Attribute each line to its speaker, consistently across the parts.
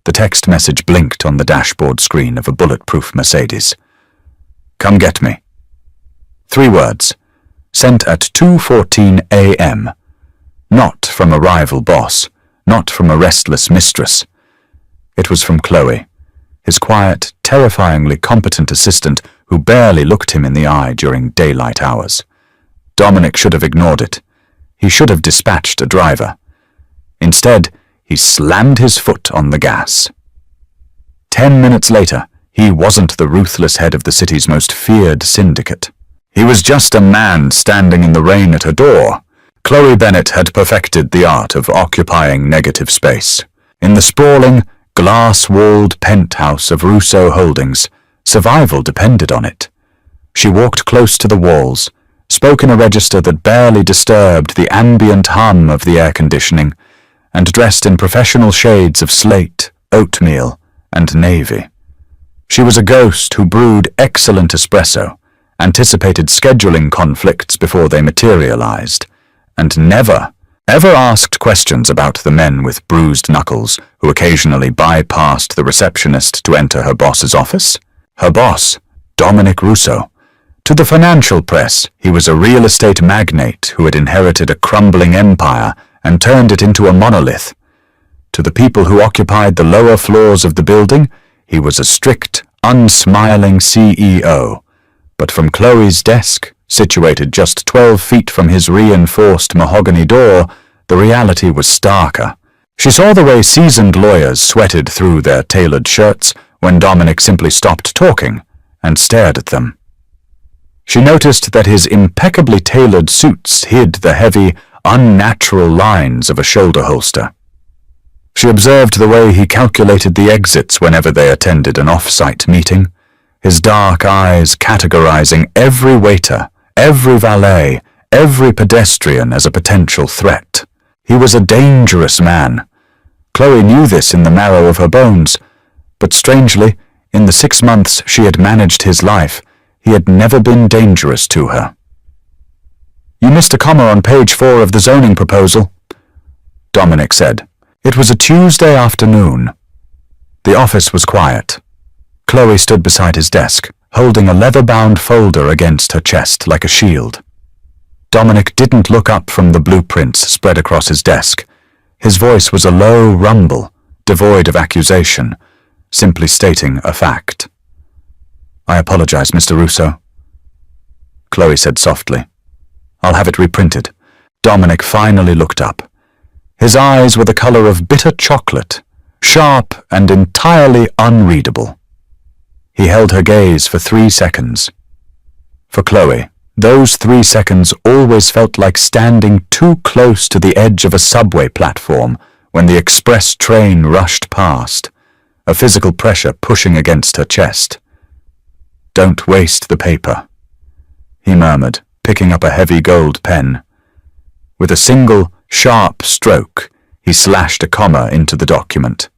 Speaker 1: The text message blinked on the dashboard screen of a bulletproof Mercedes. "Come get me." 3 words, sent at 2:14 a.m. Not from a rival boss, not from a restless mistress. It was from Chloe, his quiet, terrifyingly competent assistant who barely looked him in the eye during daylight hours. Dominic should have ignored it. He should have dispatched a driver. Instead, he slammed his foot on the gas. 10 minutes later, he wasn't the ruthless head of the city's most feared syndicate. He was just a man standing in the rain at her door. Chloe Bennett had perfected the art of occupying negative space. In the sprawling, glass-walled penthouse of Russo Holdings, survival depended on it. She walked close to the walls, spoke in a register that barely disturbed the ambient hum of the air conditioning, and dressed in professional shades of slate, oatmeal, and navy. She was a ghost who brewed excellent espresso, anticipated scheduling conflicts before they materialized, and never, ever asked questions about the men with bruised knuckles who occasionally bypassed the receptionist to enter her boss's office. Her boss, Dominic Russo. To the financial press, he was a real estate magnate who had inherited a crumbling empire and turned it into a monolith. To the people who occupied the lower floors of the building, he was a strict, unsmiling CEO. But from Chloe's desk, situated just 12 feet from his reinforced mahogany door, the reality was starker. She saw the way seasoned lawyers sweated through their tailored shirts when Dominic simply stopped talking and stared at them. She noticed that his impeccably tailored suits hid the heavy, unnatural lines of a shoulder holster. She observed the way he calculated the exits whenever they attended an off-site meeting, his dark eyes categorizing every waiter, every valet, every pedestrian as a potential threat. He was a dangerous man. Chloe knew this in the marrow of her bones, but strangely, in the 6 months she had managed his life, he had never been dangerous to her. "You missed a comma on page 4 of the zoning proposal," Dominic said. It was a Tuesday afternoon. The office was quiet. Chloe stood beside his desk, holding a leather-bound folder against her chest like a shield. Dominic didn't look up from the blueprints spread across his desk. His voice was a low rumble, devoid of accusation, simply stating a fact. "I apologize, Mr. Russo," Chloe said softly. "I'll have it reprinted." Dominic finally looked up. His eyes were the color of bitter chocolate, sharp and entirely unreadable. He held her gaze for 3 seconds. For Chloe, those 3 seconds always felt like standing too close to the edge of a subway platform when the express train rushed past, a physical pressure pushing against her chest. "Don't waste the paper," he murmured, picking up a heavy gold pen. With a single, sharp stroke, he slashed a comma into the document.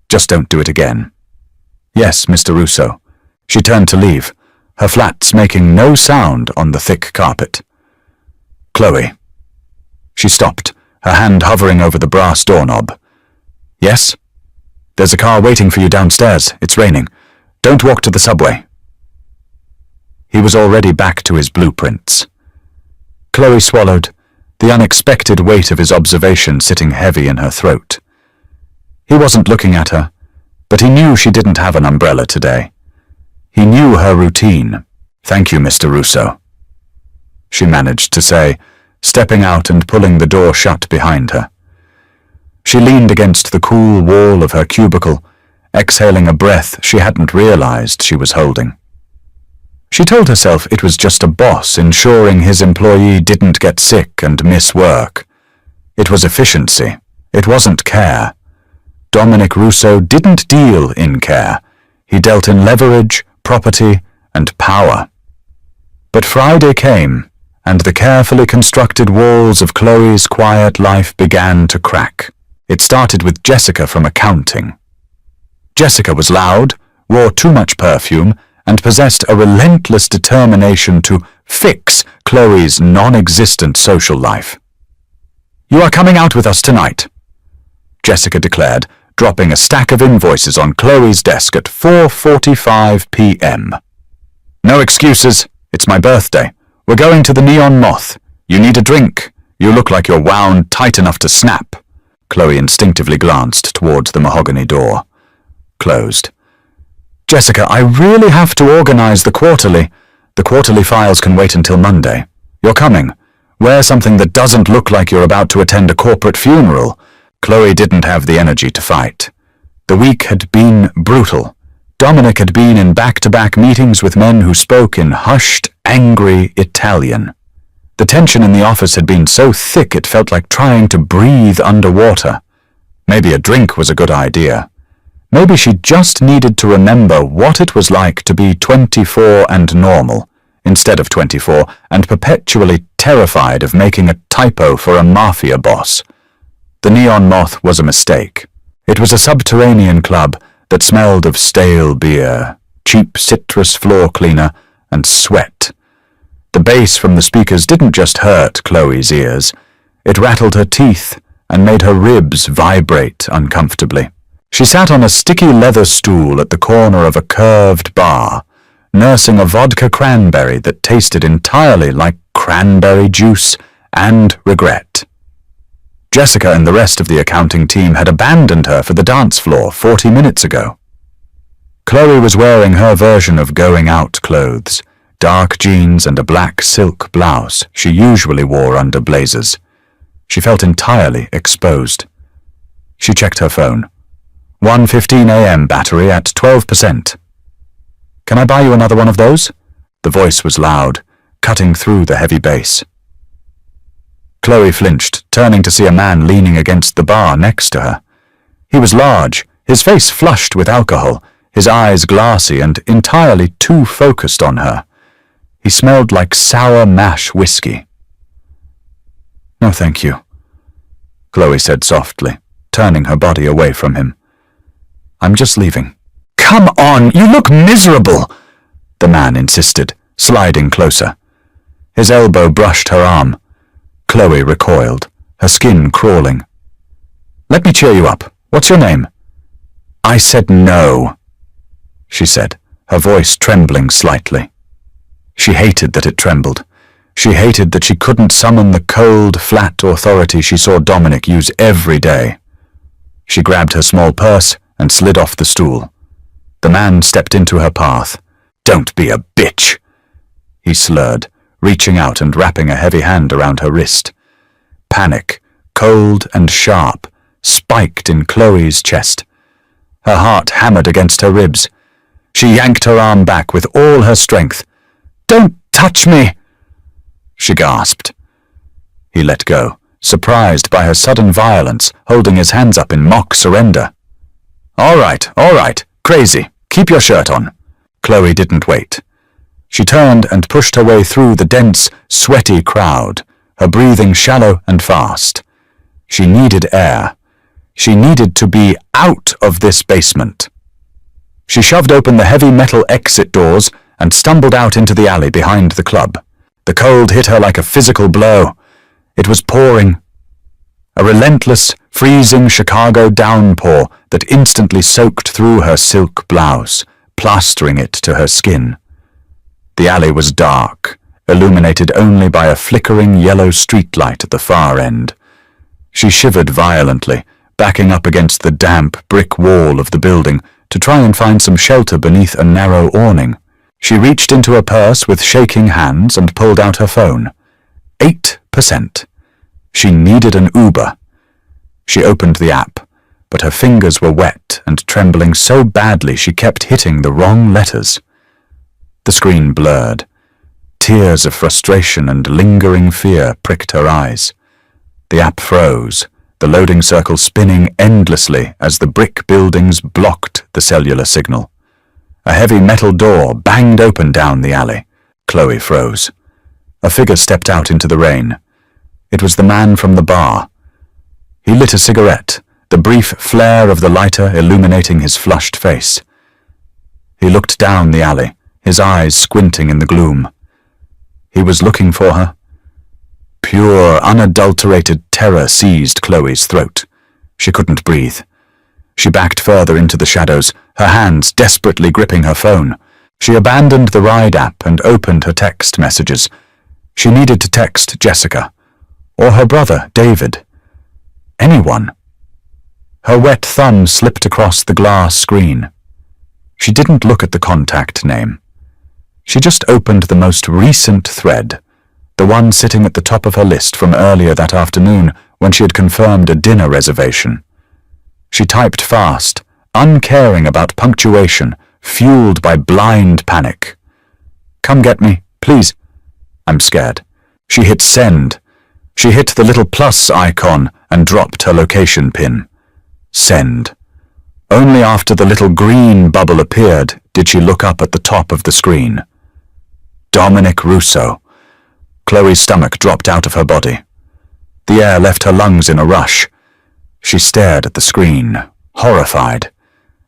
Speaker 1: "Just don't do it again." "Yes, Mr. Russo." She turned to leave, her flats making no sound on the thick carpet. "Chloe." She stopped, her hand hovering over the brass doorknob. "Yes? There's a car waiting for you downstairs. It's raining. Don't walk to the subway." He was already back to his blueprints. Chloe swallowed, the unexpected weight of his observation sitting heavy in her throat. He wasn't looking at her, but he knew she didn't have an umbrella today. He knew her routine. "Thank you, Mr. Russo," she managed to say, stepping out and pulling the door shut behind her. She leaned against the cool wall of her cubicle, exhaling a breath she hadn't realized she was holding. She told herself it was just a boss ensuring his employee didn't get sick and miss work. It was efficiency. It wasn't care. Dominic Russo didn't deal in care. He dealt in leverage, property, and power. But Friday came, and the carefully constructed walls of Chloe's quiet life began to crack. It started with Jessica from accounting. Jessica was loud, wore too much perfume, and possessed a relentless determination to fix Chloe's non-existent social life. "You are coming out with us tonight," Jessica declared, dropping a stack of invoices on Chloe's desk at 4:45 p.m. "No excuses. It's my birthday. We're going to the Neon Moth. You need a drink. You look like you're wound tight enough to snap." Chloe instinctively glanced towards the mahogany door. Closed. "Jessica, I really have to organize the quarterly. The quarterly files can wait until Monday. You're coming. Wear something that doesn't look like you're about to attend a corporate funeral." Chloe didn't have the energy to fight. The week had been brutal. Dominic had been in back-to-back meetings with men who spoke in hushed, angry Italian. The tension in the office had been so thick it felt like trying to breathe underwater. Maybe a drink was a good idea. Maybe she just needed to remember what it was like to be 24 and normal, instead of 24 and perpetually terrified of making a typo for a Mafia boss. The Neon Moth was a mistake. It was a subterranean club that smelled of stale beer, cheap citrus floor cleaner, and sweat. The bass from the speakers didn't just hurt Chloe's ears. It rattled her teeth and made her ribs vibrate uncomfortably. She sat on a sticky leather stool at the corner of a curved bar, nursing a vodka cranberry that tasted entirely like cranberry juice and regret. Jessica and the rest of the accounting team had abandoned her for the dance floor 40 minutes ago. Chloe was wearing her version of going out clothes, dark jeans and a black silk blouse she usually wore under blazers. She felt entirely exposed. She checked her phone. 1:15 a.m. battery at 12%. "Can I buy you another one of those?" The voice was loud, cutting through the heavy bass. Chloe flinched, turning to see a man leaning against the bar next to her. He was large, his face flushed with alcohol, his eyes glassy and entirely too focused on her. He smelled like sour mash whiskey. "No, thank you," Chloe said softly, turning her body away from him. "I'm just leaving." "Come on, you look miserable," the man insisted, sliding closer. His elbow brushed her arm. Chloe recoiled, her skin crawling. "Let me cheer you up. What's your name?" "I said no," she said, her voice trembling slightly. She hated that it trembled. She hated that she couldn't summon the cold, flat authority she saw Dominic use every day. She grabbed her small purse and slid off the stool. The man stepped into her path. "Don't be a bitch," he slurred, reaching out and wrapping a heavy hand around her wrist. Panic, cold and sharp, spiked in Chloe's chest. Her heart hammered against her ribs. She yanked her arm back with all her strength. "Don't touch me!" she gasped. He let go, surprised by her sudden violence, holding his hands up in mock surrender. All right, crazy. Keep your shirt on." Chloe didn't wait. She turned and pushed her way through the dense, sweaty crowd, her breathing shallow and fast. She needed air. She needed to be out of this basement. She shoved open the heavy metal exit doors and stumbled out into the alley behind the club. The cold hit her like a physical blow. It was pouring. A relentless, freezing Chicago downpour that instantly soaked through her silk blouse, plastering it to her skin. The alley was dark, illuminated only by a flickering yellow streetlight at the far end. She shivered violently, backing up against the damp brick wall of the building to try and find some shelter beneath a narrow awning. She reached into her purse with shaking hands and pulled out her phone. 8%. She needed an Uber. She opened the app, but her fingers were wet and trembling so badly she kept hitting the wrong letters. The screen blurred. Tears of frustration and lingering fear pricked her eyes. The app froze, the loading circle spinning endlessly as the brick buildings blocked the cellular signal. A heavy metal door banged open down the alley. Chloe froze. A figure stepped out into the rain. It was the man from the bar. He lit a cigarette, the brief flare of the lighter illuminating his flushed face. He looked down the alley, his eyes squinting in the gloom. He was looking for her. Pure, unadulterated terror seized Chloe's throat. She couldn't breathe. She backed further into the shadows, her hands desperately gripping her phone. She abandoned the Ride app and opened her text messages. She needed to text Jessica, or her brother, David. Anyone. Her wet thumb slipped across the glass screen. She didn't look at the contact name. She just opened the most recent thread, the one sitting at the top of her list from earlier that afternoon when she had confirmed a dinner reservation. She typed fast, uncaring about punctuation, fueled by blind panic. Come get me, please. I'm scared. She hit send. She hit the little plus icon and dropped her location pin. Send. Only after the little green bubble appeared did she look up at the top of the screen. Dominic Russo. Chloe's stomach dropped out of her body. The air left her lungs in a rush. She stared at the screen, horrified.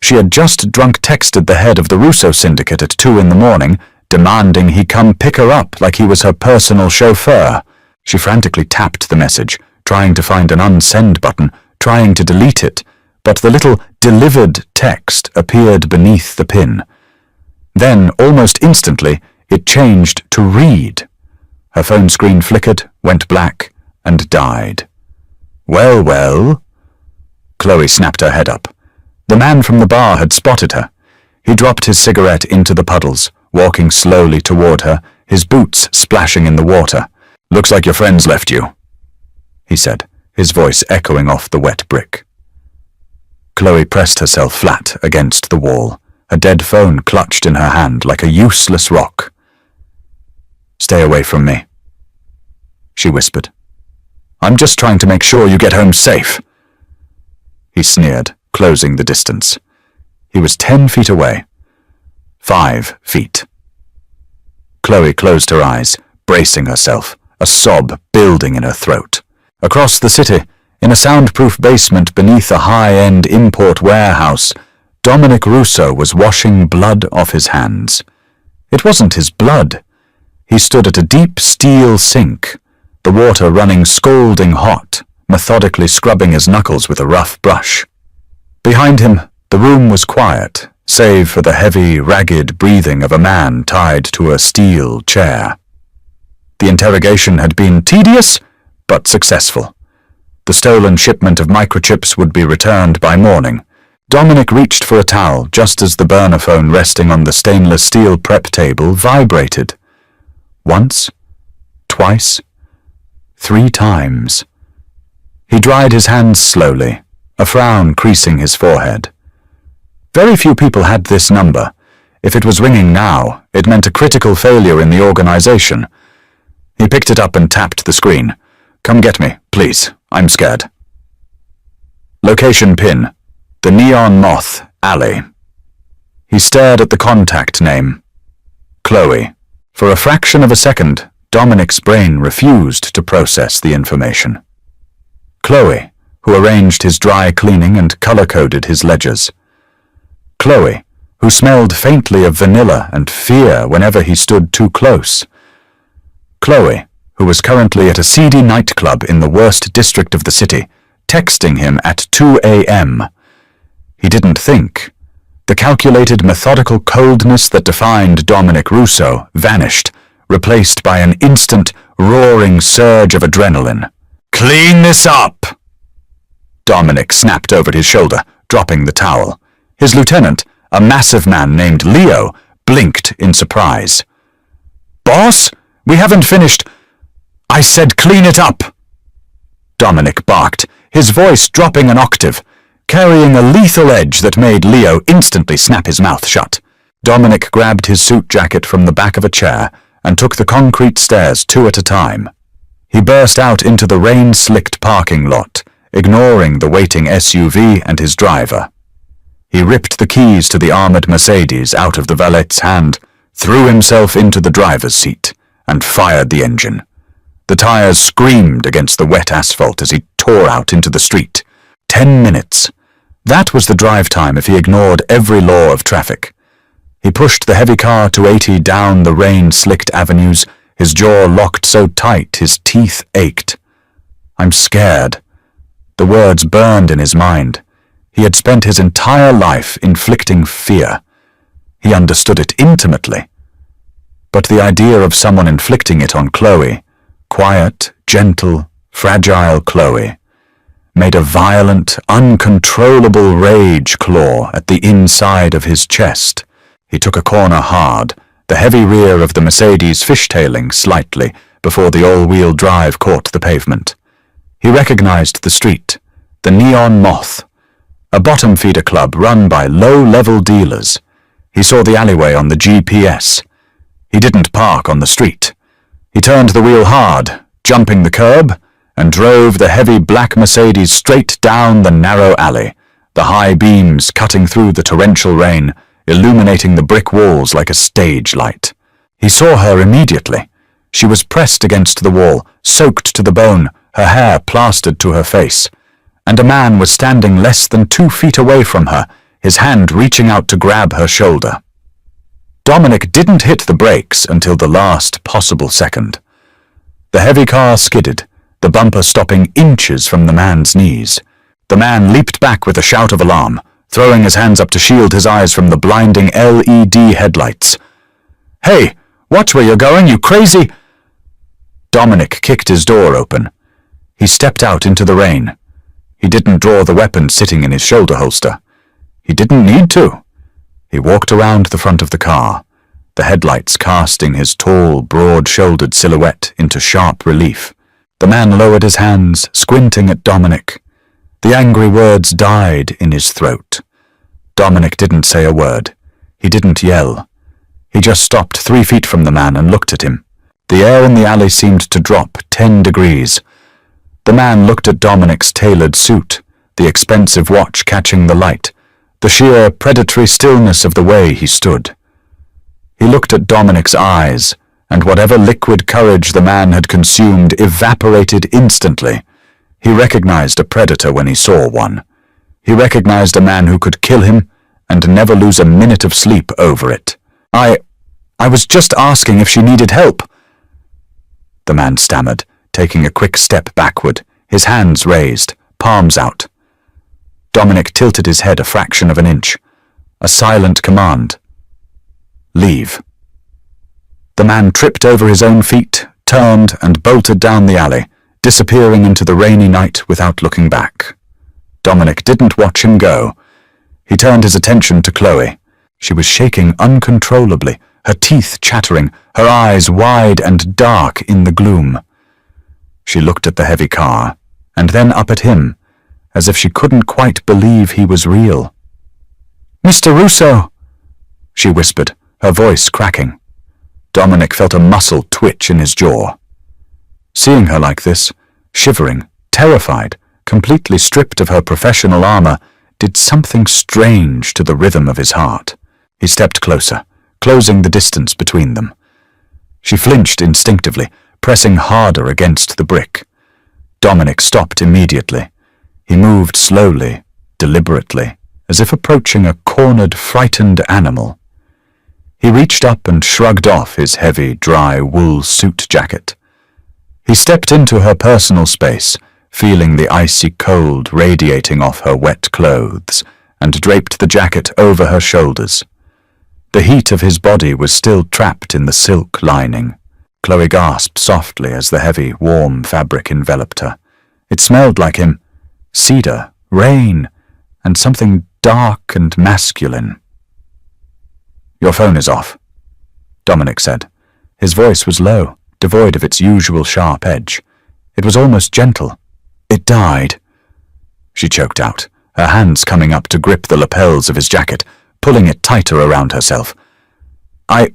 Speaker 1: She had just drunk texted the head of the Russo syndicate at 2 a.m, demanding he come pick her up like he was her personal chauffeur. She frantically tapped the message, trying to find an unsend button, trying to delete it, but the little delivered text appeared beneath the pin. Then, almost instantly, it changed to read. Her phone screen flickered, went black, and died. Well, well. Chloe snapped her head up. The man from the bar had spotted her. He dropped his cigarette into the puddles, walking slowly toward her, his boots splashing in the water. Looks like your friends left you, he said, his voice echoing off the wet brick. Chloe pressed herself flat against the wall, a dead phone clutched in her hand like a useless rock. Stay away from me, she whispered. I'm just trying to make sure you get home safe. He sneered, closing the distance. He was 10 feet away. 5 feet. Chloe closed her eyes, bracing herself, a sob building in her throat. Across the city, in a soundproof basement beneath a high-end import warehouse, Dominic Russo was washing blood off his hands. It wasn't his blood. He stood at a deep steel sink, the water running scalding hot, methodically scrubbing his knuckles with a rough brush. Behind him, the room was quiet, save for the heavy, ragged breathing of a man tied to a steel chair. The interrogation had been tedious, but successful. The stolen shipment of microchips would be returned by morning. Dominic reached for a towel just as the burner phone resting on the stainless steel prep table vibrated. Once, twice, 3 times. He dried his hands slowly, a frown creasing his forehead. Very few people had this number. If it was ringing now, it meant a critical failure in the organization. He picked it up and tapped the screen. Come get me, please. I'm scared. Location pin. The Neon Moth Alley. He stared at the contact name. Chloe. For a fraction of a second, Dominic's brain refused to process the information. Chloe, who arranged his dry cleaning and color-coded his ledgers. Chloe, who smelled faintly of vanilla and fear whenever he stood too close. Chloe, who was currently at a seedy nightclub in the worst district of the city, texting him at 2 a.m. He didn't think. The calculated, methodical coldness that defined Dominic Russo vanished, replaced by an instant, roaring surge of adrenaline. Clean this up! Dominic snapped over his shoulder, dropping the towel. His lieutenant, a massive man named Leo, blinked in surprise. Boss? We haven't finished. I said clean it up! Dominic barked, his voice dropping an octave, carrying a lethal edge that made Leo instantly snap his mouth shut. Dominic grabbed his suit jacket from the back of a chair and took the concrete stairs 2 at a time. He burst out into the rain-slicked parking lot, ignoring the waiting SUV and his driver. He ripped the keys to the armored Mercedes out of the valet's hand, threw himself into the driver's seat, and fired the engine. The tires screamed against the wet asphalt as he tore out into the street. 10 minutes. That was the drive time if he ignored every law of traffic. He pushed the heavy car to 80 down the rain-slicked avenues, his jaw locked so tight his teeth ached. I'm scared. The words burned in his mind. He had spent his entire life inflicting fear. He understood it intimately. But the idea of someone inflicting it on Chloe, quiet, gentle, fragile Chloe, made a violent, uncontrollable rage claw at the inside of his chest. He took a corner hard, the heavy rear of the Mercedes fishtailing slightly before the all-wheel drive caught the pavement. He recognized the street, the Neon Moth, a bottom feeder club run by low-level dealers. He saw the alleyway on the GPS. He didn't park on the street. He turned the wheel hard, jumping the curb, and drove the heavy black Mercedes straight down the narrow alley, the high beams cutting through the torrential rain, illuminating the brick walls like a stage light. He saw her immediately. She was pressed against the wall, soaked to the bone, her hair plastered to her face, and a man was standing less than 2 feet away from her, his hand reaching out to grab her shoulder. Dominic didn't hit the brakes until the last possible second. The heavy car skidded, the bumper stopping inches from the man's knees. The man leaped back with a shout of alarm, throwing his hands up to shield his eyes from the blinding LED headlights. "Hey, watch where you're going, you crazy—" Dominic kicked his door open. He stepped out into the rain. He didn't draw the weapon sitting in his shoulder holster. He didn't need to. He walked around the front of the car, the headlights casting his tall, broad-shouldered silhouette into sharp relief. The man lowered his hands, squinting at Dominic. The angry words died in his throat. Dominic didn't say a word. He didn't yell. He just stopped 3 feet from the man and looked at him. The air in the alley seemed to drop 10 degrees. The man looked at Dominic's tailored suit, the expensive watch catching the light, the sheer predatory stillness of the way he stood. He looked at Dominic's eyes, and whatever liquid courage the man had consumed evaporated instantly. He recognized a predator when he saw one. He recognized a man who could kill him and never lose a minute of sleep over it. I was just asking if she needed help," the man stammered, taking a quick step backward, his hands raised, palms out. Dominic tilted his head a fraction of an inch. A silent command. "Leave." The man tripped over his own feet, turned, and bolted down the alley, disappearing into the rainy night without looking back. Dominic didn't watch him go. He turned his attention to Chloe. She was shaking uncontrollably, her teeth chattering, her eyes wide and dark in the gloom. She looked at the heavy car, and then up at him, as if she couldn't quite believe he was real. "Mr. Russo," she whispered, her voice cracking. Dominic felt a muscle twitch in his jaw. Seeing her like this, shivering, terrified, completely stripped of her professional armor, did something strange to the rhythm of his heart. He stepped closer, closing the distance between them. She flinched instinctively, pressing harder against the brick. Dominic stopped immediately. He moved slowly, deliberately, as if approaching a cornered, frightened animal. He reached up and shrugged off his heavy, dry wool suit jacket. He stepped into her personal space, feeling the icy cold radiating off her wet clothes, and draped the jacket over her shoulders. The heat of his body was still trapped in the silk lining. Chloe gasped softly as the heavy, warm fabric enveloped her. It smelled like him, cedar, rain, and something dark and masculine. "Your phone is off," Dominic said. His voice was low, devoid of its usual sharp edge. It was almost gentle. "It died," she choked out, her hands coming up to grip the lapels of his jacket, pulling it tighter around herself. I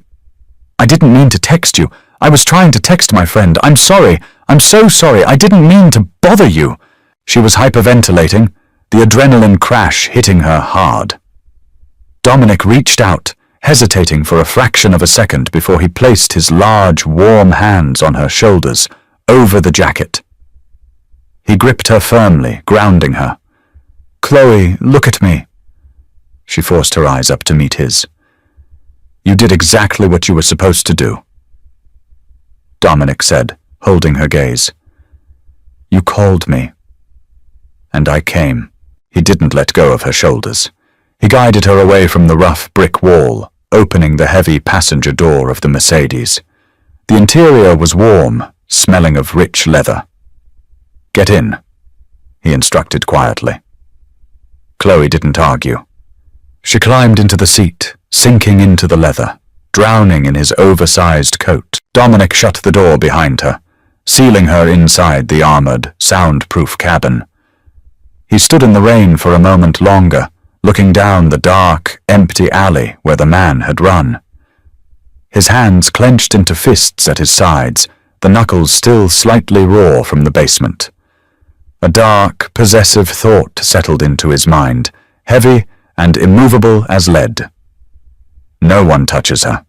Speaker 1: didn't mean to text you. I was trying to text my friend. I'm sorry. I'm so sorry. I didn't mean to bother you." She was hyperventilating, the adrenaline crash hitting her hard. Dominic reached out, hesitating for a fraction of a second before he placed his large, warm hands on her shoulders, over the jacket. He gripped her firmly, grounding her. "Chloe, look at me." She forced her eyes up to meet his. "You did exactly what you were supposed to do," Dominic said, holding her gaze. "You called me, and I came." He didn't let go of her shoulders. He guided her away from the rough brick wall, opening the heavy passenger door of the Mercedes. The interior was warm, smelling of rich leather. "Get in," he instructed quietly. Chloe didn't argue. She climbed into the seat, sinking into the leather, drowning in his oversized coat. Dominic shut the door behind her, sealing her inside the armored, soundproof cabin. He stood in the rain for a moment longer, looking down the dark, empty alley where the man had run. His hands clenched into fists at his sides, the knuckles still slightly raw from the basement. A dark, possessive thought settled into his mind, heavy and immovable as lead. No one touches her.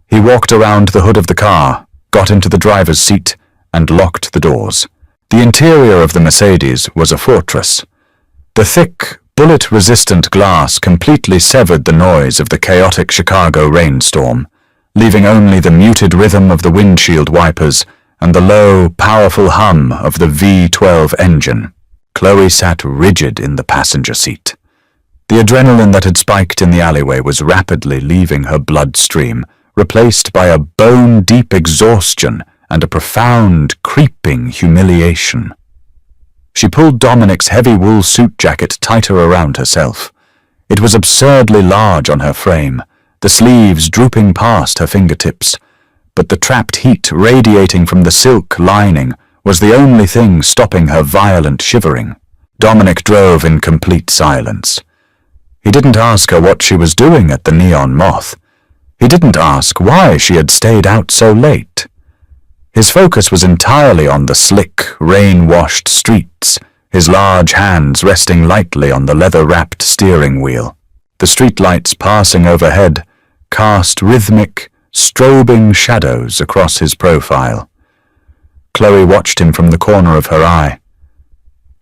Speaker 1: He walked around the hood of the car, got into the driver's seat, and locked the doors. The interior of the Mercedes was a fortress. The thick, bullet-resistant glass completely severed the noise of the chaotic Chicago rainstorm, leaving only the muted rhythm of the windshield wipers and the low, powerful hum of the V12 engine. Chloe sat rigid in the passenger seat. The adrenaline that had spiked in the alleyway was rapidly leaving her bloodstream, replaced by a bone-deep exhaustion and a profound, creeping humiliation. She pulled Dominic's heavy wool suit jacket tighter around herself. It was absurdly large on her frame, the sleeves drooping past her fingertips, but the trapped heat radiating from the silk lining was the only thing stopping her violent shivering. Dominic drove in complete silence. He didn't ask her what she was doing at the Neon Moth. He didn't ask why she had stayed out so late. His focus was entirely on the slick, rain-washed streets, his large hands resting lightly on the leather-wrapped steering wheel. The streetlights passing overhead cast rhythmic, strobing shadows across his profile. Chloe watched him from the corner of her eye.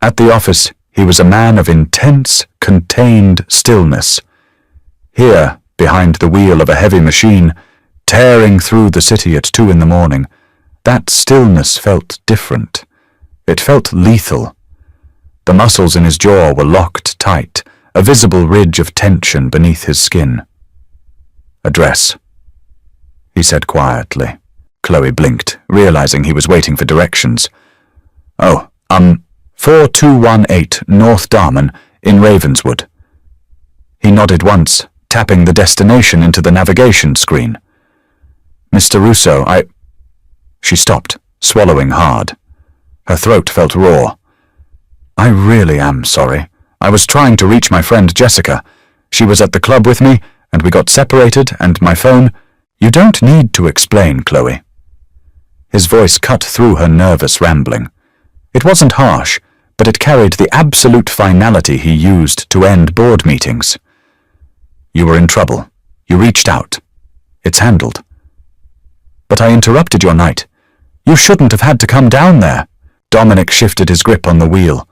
Speaker 1: At the office, he was a man of intense, contained stillness. Here, behind the wheel of a heavy machine, tearing through the city at 2 a.m, that stillness felt different. It felt lethal. The muscles in his jaw were locked tight, a visible ridge of tension beneath his skin. "Address," he said quietly. Chloe blinked, realizing he was waiting for directions. "Oh, 4218 North Darman in Ravenswood." He nodded once, tapping the destination into the navigation screen. "Mr. Russo, She stopped, swallowing hard. Her throat felt raw. "I really am sorry. I was trying to reach my friend Jessica. She was at the club with me, and we got separated, and my phone—" "You don't need to explain, Chloe." His voice cut through her nervous rambling. It wasn't harsh, but it carried the absolute finality he used to end board meetings. "You were in trouble. You reached out. It's handled." "But I interrupted your night. You shouldn't have had to come down there." Dominic shifted his grip on the wheel.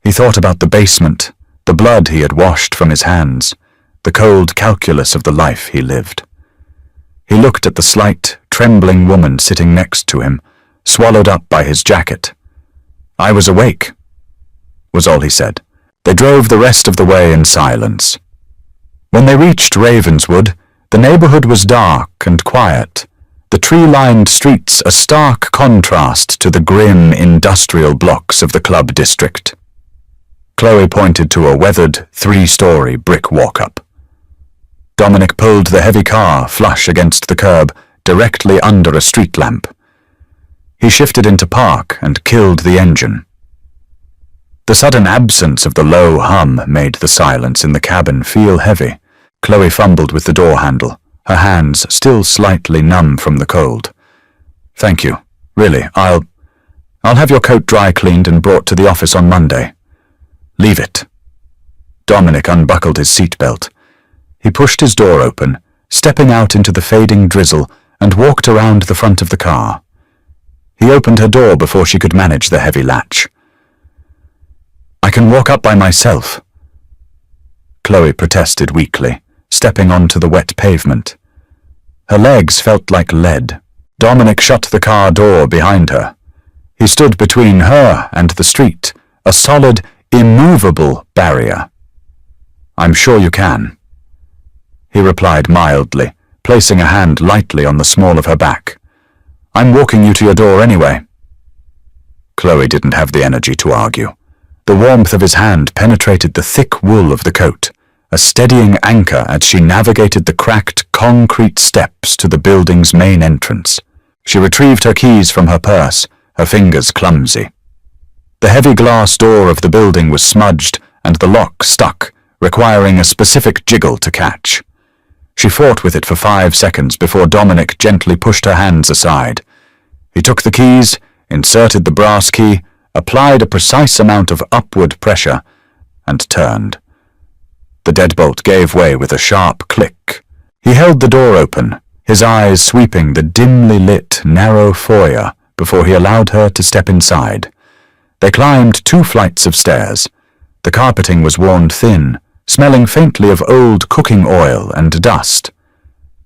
Speaker 1: He thought about the basement, the blood he had washed from his hands, the cold calculus of the life he lived. He looked at the slight, trembling woman sitting next to him, swallowed up by his jacket. "I was awake," was all he said. They drove the rest of the way in silence. When they reached Ravenswood, the neighborhood was dark and quiet, the tree-lined streets a stark contrast to the grim industrial blocks of the club district. Chloe pointed to a weathered, 3-story brick walk-up. Dominic pulled the heavy car flush against the curb, directly under a street lamp. He shifted into park and killed the engine. The sudden absence of the low hum made the silence in the cabin feel heavy. Chloe fumbled with the door handle, her hands still slightly numb from the cold. "Thank you. Really, I'll have your coat dry cleaned and brought to the office on Monday." "Leave it." Dominic unbuckled his seatbelt. He pushed his door open, stepping out into the fading drizzle, and walked around the front of the car. He opened her door before she could manage the heavy latch. "I can walk up by myself." Chloe protested weakly, stepping onto the wet pavement. Her legs felt like lead. Dominic shut the car door behind her. He stood between her and the street, a solid, immovable barrier. I'm sure you can. He replied mildly, placing a hand lightly on the small of her back. I'm walking you to your door anyway. Chloe didn't have the energy to argue. The warmth of his hand penetrated the thick wool of the coat, a steadying anchor as she navigated the cracked concrete steps to the building's main entrance. She retrieved her keys from her purse, her fingers clumsy. The heavy glass door of the building was smudged and the lock stuck, requiring a specific jiggle to catch. She fought with it for 5 seconds before Dominic gently pushed her hands aside. He took the keys, inserted the brass key, applied a precise amount of upward pressure, and turned. The deadbolt gave way with a sharp click. He held the door open, his eyes sweeping the dimly lit, narrow foyer before he allowed her to step inside. They climbed 2 flights of stairs. The carpeting was worn thin, smelling faintly of old cooking oil and dust.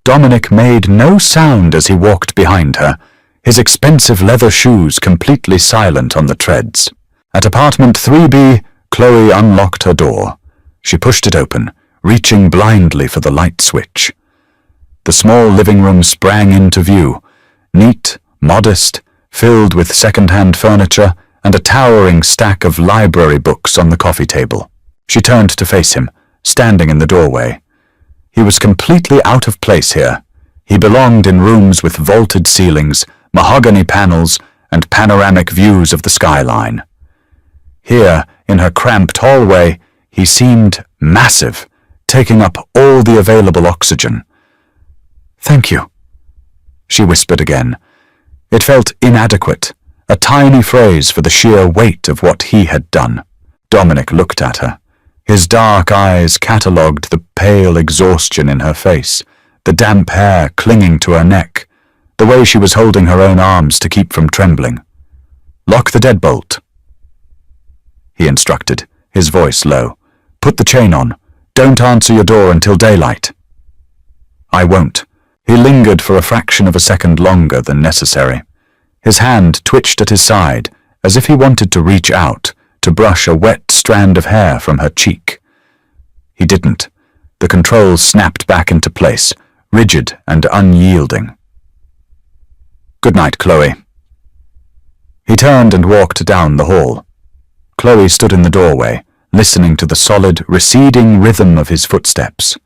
Speaker 1: Dominic made no sound as he walked behind her, his expensive leather shoes completely silent on the treads. At apartment 3B, Chloe unlocked her door. She pushed it open, reaching blindly for the light switch. The small living room sprang into view, neat, modest, filled with second-hand furniture and a towering stack of library books on the coffee table. She turned to face him, standing in the doorway. He was completely out of place here. He belonged in rooms with vaulted ceilings, mahogany panels, and panoramic views of the skyline. Here, in her cramped hallway, he seemed massive, taking up all the available oxygen. "Thank you," she whispered again. It felt inadequate, a tiny phrase for the sheer weight of what he had done. Dominic looked at her. His dark eyes catalogued the pale exhaustion in her face, the damp hair clinging to her neck, the way she was holding her own arms to keep from trembling. "Lock the deadbolt," he instructed, his voice low. "Put the chain on. Don't answer your door until daylight." "I won't." He lingered for a fraction of a second longer than necessary. His hand twitched at his side, as if he wanted to reach out, to brush a wet strand of hair from her cheek. He didn't. The controls snapped back into place, rigid and unyielding. "Good night, Chloe." He turned and walked down the hall. Chloe stood in the doorway, listening to the solid, receding rhythm of his footsteps.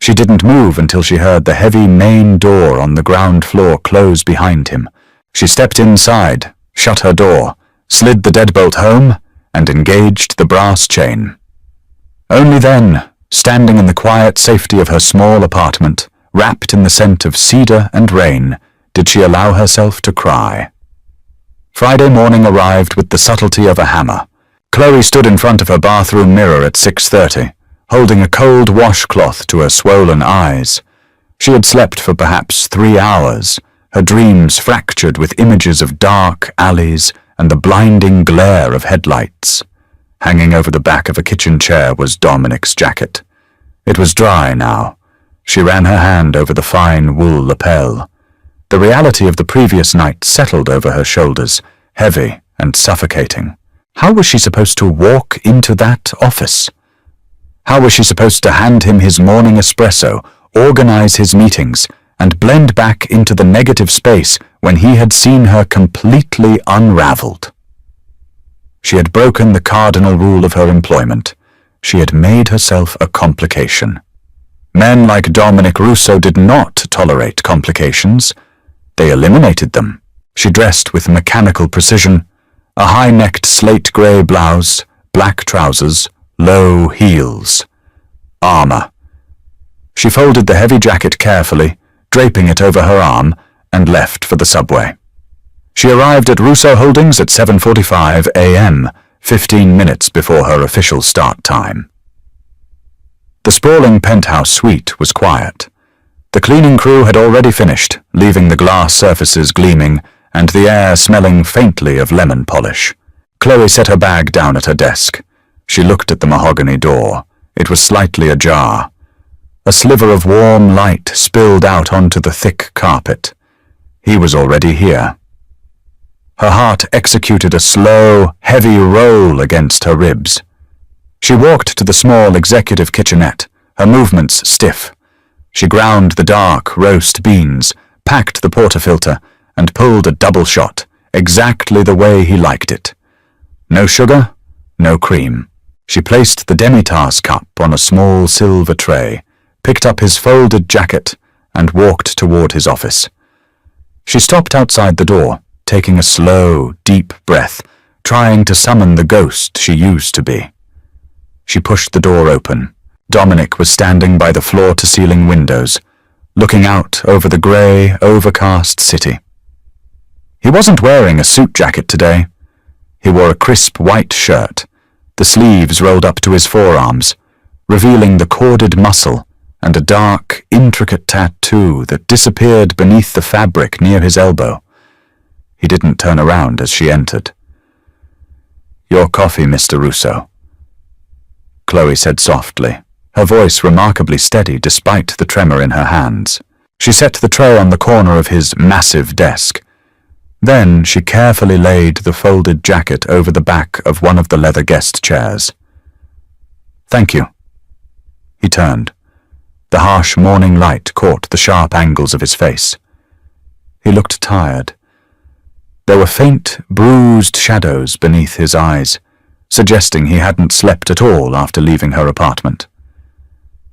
Speaker 1: She didn't move until she heard the heavy main door on the ground floor close behind him. She stepped inside, shut her door, slid the deadbolt home, and engaged the brass chain. Only then, standing in the quiet safety of her small apartment, wrapped in the scent of cedar and rain, did she allow herself to cry. Friday morning arrived with the subtlety of a hammer. Chloe stood in front of her bathroom mirror at 6:30, holding a cold washcloth to her swollen eyes. She had slept for perhaps 3 hours, her dreams fractured with images of dark alleys and the blinding glare of headlights. Hanging over the back of a kitchen chair was Dominic's jacket. It was dry now. She ran her hand over the fine wool lapel. The reality of the previous night settled over her shoulders, heavy and suffocating. How was she supposed to walk into that office? How was she supposed to hand him his morning espresso, organize his meetings, and blend back into the negative space when he had seen her completely unraveled? She had broken the cardinal rule of her employment. She had made herself a complication. Men like Dominic Russo did not tolerate complications. They eliminated them. She dressed with mechanical precision, a high-necked slate-grey blouse, black trousers, low heels. Armor. She folded the heavy jacket carefully, draping it over her arm, and left for the subway. She arrived at Russo Holdings at 7:45 a.m., 15 minutes before her official start time. The sprawling penthouse suite was quiet. The cleaning crew had already finished, leaving the glass surfaces gleaming and the air smelling faintly of lemon polish. Chloe set her bag down at her desk. She looked at the mahogany door. It was slightly ajar. A sliver of warm light spilled out onto the thick carpet. He was already here. Her heart executed a slow, heavy roll against her ribs. She walked to the small executive kitchenette, her movements stiff. She ground the dark roast beans, packed the portafilter, and pulled a double shot, exactly the way he liked it. No sugar, no cream. She placed the demi-tasse cup on a small silver tray, picked up his folded jacket, and walked toward his office. She stopped outside the door, taking a slow, deep breath, trying to summon the ghost she used to be. She pushed the door open. Dominic was standing by the floor-to-ceiling windows, looking out over the grey, overcast city. He wasn't wearing a suit jacket today. He wore a crisp white shirt, the sleeves rolled up to his forearms, revealing the corded muscle and a dark, intricate tattoo that disappeared beneath the fabric near his elbow. He didn't turn around as she entered. "Your coffee, Mr. Russo," Chloe said softly, her voice remarkably steady despite the tremor in her hands. She set the tray on the corner of his massive desk. Then she carefully laid the folded jacket over the back of one of the leather guest chairs. "Thank you." He turned. The harsh morning light caught the sharp angles of his face. He looked tired. There were faint, bruised shadows beneath his eyes, suggesting he hadn't slept at all after leaving her apartment.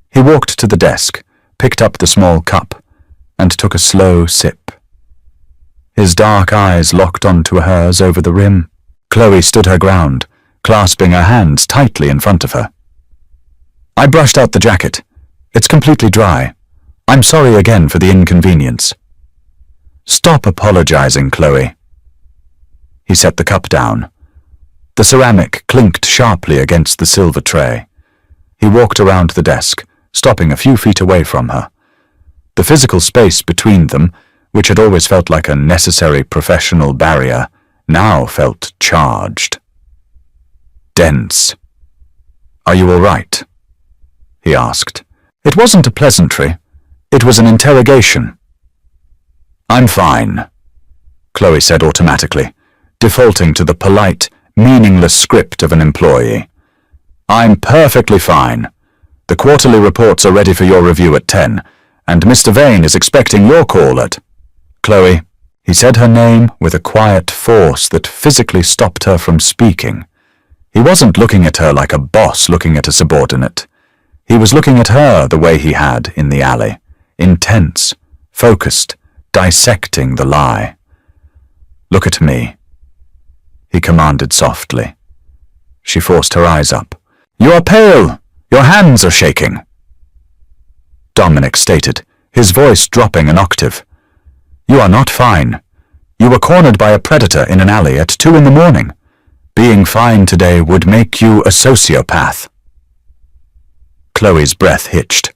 Speaker 1: He walked to the desk, picked up the small cup, and took a slow sip. His dark eyes locked onto hers over the rim. Chloe stood her ground, clasping her hands tightly in front of her. "I brushed out the jacket. It's completely dry. I'm sorry again for the inconvenience." "Stop apologizing, Chloe." He set the cup down. The ceramic clinked sharply against the silver tray. He walked around the desk, stopping a few feet away from her. The physical space between them, which had always felt like a necessary professional barrier, now felt charged. Dense. "Are you all right?" he asked. It wasn't a pleasantry. It was an interrogation. "I'm fine," Chloe said automatically, defaulting to the polite, meaningless script of an employee. "I'm perfectly fine. The quarterly reports are ready for your review at 10, and Mr. Vane is expecting your call at—" "Chloe," he said her name with a quiet force that physically stopped her from speaking. He wasn't looking at her like a boss looking at a subordinate. He was looking at her the way he had in the alley, intense, focused, dissecting the lie. "Look at me," he commanded softly. She forced her eyes up. "You are pale! Your hands are shaking!" Dominic stated, his voice dropping an octave. "You are not fine. You were cornered by a predator in an alley at 2 in the morning. Being fine today would make you a sociopath." Chloe's breath hitched.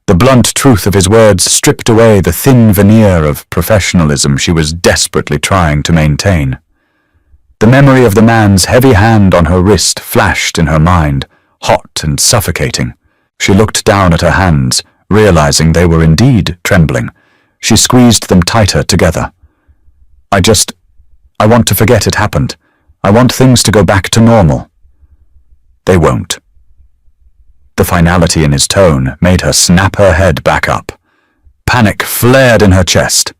Speaker 1: The blunt truth of his words stripped away the thin veneer of professionalism she was desperately trying to maintain. The memory of the man's heavy hand on her wrist flashed in her mind, hot and suffocating. She looked down at her hands, realizing they were indeed trembling. She squeezed them tighter together. I want to forget it happened. I want things to go back to normal." "They won't." The finality in his tone made her snap her head back up. Panic flared in her chest.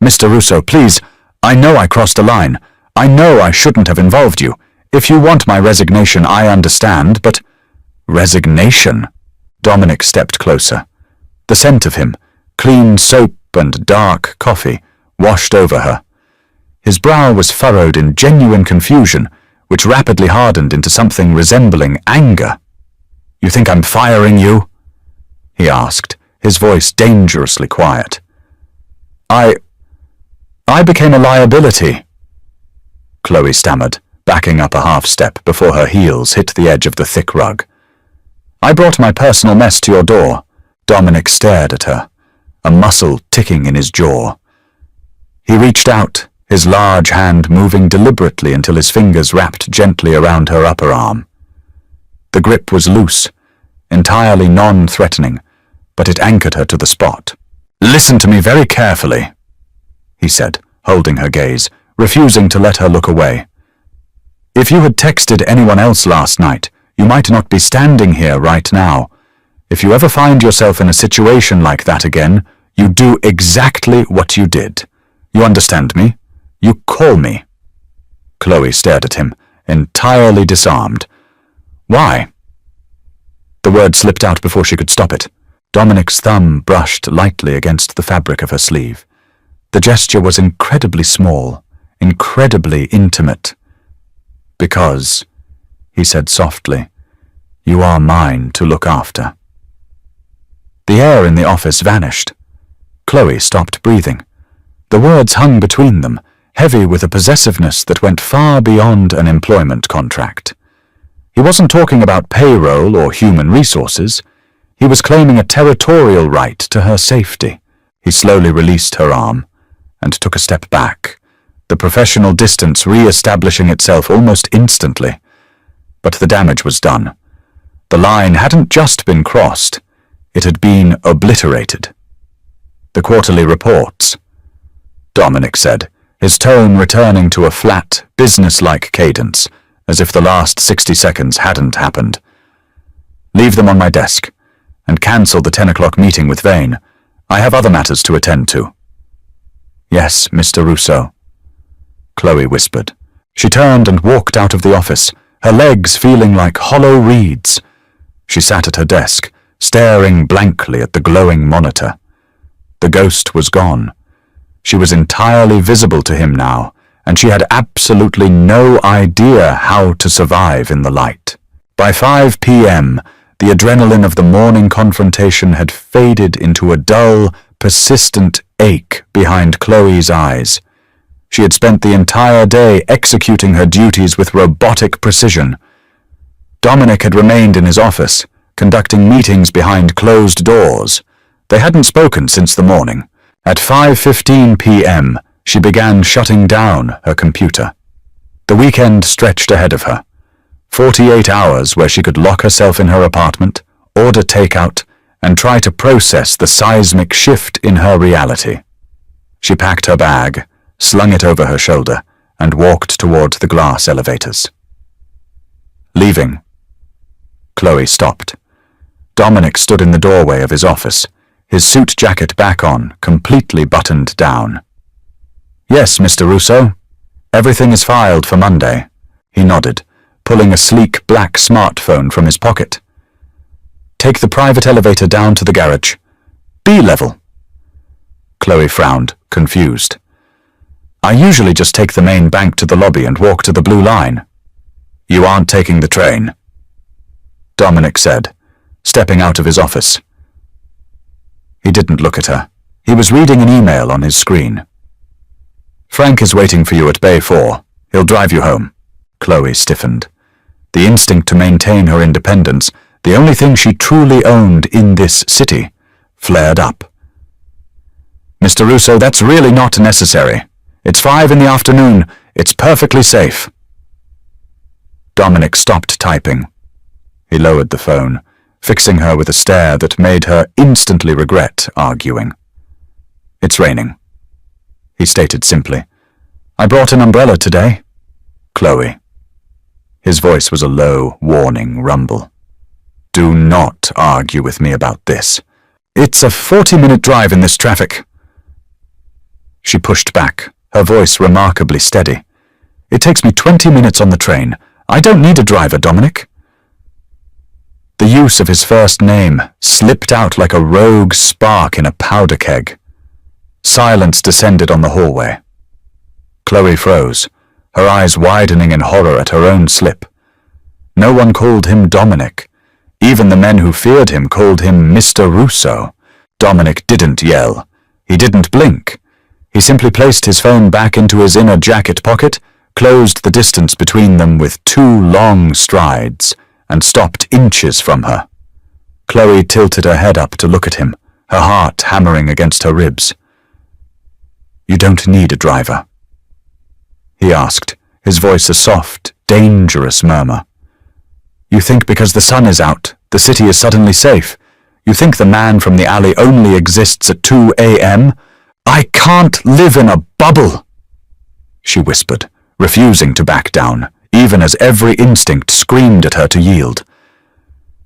Speaker 1: "Mr. Russo, please, I know I crossed a line. I know I shouldn't have involved you. If you want my resignation, I understand, but—" "Resignation?" Dominic stepped closer. The scent of him, clean soap and dark coffee, washed over her. His brow was furrowed in genuine confusion, which rapidly hardened into something resembling anger. "You think I'm firing you?" he asked, his voice dangerously quiet. I became a liability," Chloe stammered, backing up a half step before her heels hit the edge of the thick rug. "I brought my personal mess to your door." Dominic stared at her, a muscle ticking in his jaw. He reached out, his large hand moving deliberately until his fingers wrapped gently around her upper arm. The grip was loose, entirely non-threatening, but it anchored her to the spot. "Listen to me very carefully," he said, holding her gaze, refusing to let her look away. "If you had texted anyone else last night, you might not be standing here right now. If you ever find yourself in a situation like that again, you do exactly what you did. You understand me? You call me." Chloe stared at him, entirely disarmed. "Why?" The word slipped out before she could stop it. Dominic's thumb brushed lightly against the fabric of her sleeve. The gesture was incredibly small, incredibly intimate. "Because," he said softly, "you are mine to look after." The air in the office vanished. Chloe stopped breathing. The words hung between them, heavy with a possessiveness that went far beyond an employment contract. He wasn't talking about payroll or human resources. He was claiming a territorial right to her safety. He slowly released her arm and took a step back, the professional distance re-establishing itself almost instantly. But the damage was done. The line hadn't just been crossed, it had been obliterated. "The quarterly reports," Dominic said, his tone returning to a flat, business-like cadence, as if the last 60 seconds hadn't happened. "Leave them on my desk, and cancel the 10 o'clock meeting with Vane. I have other matters to attend to." "Yes, Mr. Russo," Chloe whispered. She turned and walked out of the office, her legs feeling like hollow reeds. She sat at her desk, staring blankly at the glowing monitor. The ghost was gone. She was entirely visible to him now, and she had absolutely no idea how to survive in the light. By 5 p.m., the adrenaline of the morning confrontation had faded into a dull, persistent ache behind Chloe's eyes. She had spent the entire day executing her duties with robotic precision. Dominic had remained in his office, conducting meetings behind closed doors. They hadn't spoken since the morning. At 5:15 p.m., she began shutting down her computer. The weekend stretched ahead of her. 48 hours where she could lock herself in her apartment, order takeout, and try to process the seismic shift in her reality. She packed her bag, slung it over her shoulder, and walked toward the glass elevators. Leaving. Chloe stopped. Dominic stood in the doorway of his office, his suit jacket back on, completely buttoned down. "Yes, Mr. Russo. Everything is filed for Monday." He nodded, pulling a sleek black smartphone from his pocket. "Take the private elevator down to the garage. B level." Chloe frowned, confused. "I usually just take the main bank to the lobby and walk to the blue line." "You aren't taking the train," Dominic said, stepping out of his office. He didn't look at her. He was reading an email on his screen. "Frank is waiting for you at Bay 4. He'll drive you home." Chloe stiffened. The instinct to maintain her independence, the only thing she truly owned in this city, flared up. "Mr. Russo, that's really not necessary. It's 5 in the afternoon. It's perfectly safe." Dominic stopped typing. He lowered the phone, fixing her with a stare that made her instantly regret arguing. "It's raining," he stated simply. "I brought an umbrella today." "Chloe." His voice was a low, warning rumble. "Do not argue with me about this. It's a 40-minute drive in this traffic." She pushed back, her voice remarkably steady. "It takes me 20 minutes on the train. I don't need a driver, Dominic." The use of his first name slipped out like a rogue spark in a powder keg. Silence descended on the hallway. Chloe froze, her eyes widening in horror at her own slip. No one called him Dominic. Even the men who feared him called him Mr. Russo. Dominic didn't yell. He didn't blink. He simply placed his phone back into his inner jacket pocket, closed the distance between them with 2 long strides, and stopped inches from her. Chloe tilted her head up to look at him, her heart hammering against her ribs. "You don't need a driver," he asked, his voice a soft, dangerous murmur. "You think because the sun is out, the city is suddenly safe? You think the man from the alley only exists at 2 a.m.? I can't live in a bubble!" she whispered, refusing to back down, even as every instinct screamed at her to yield.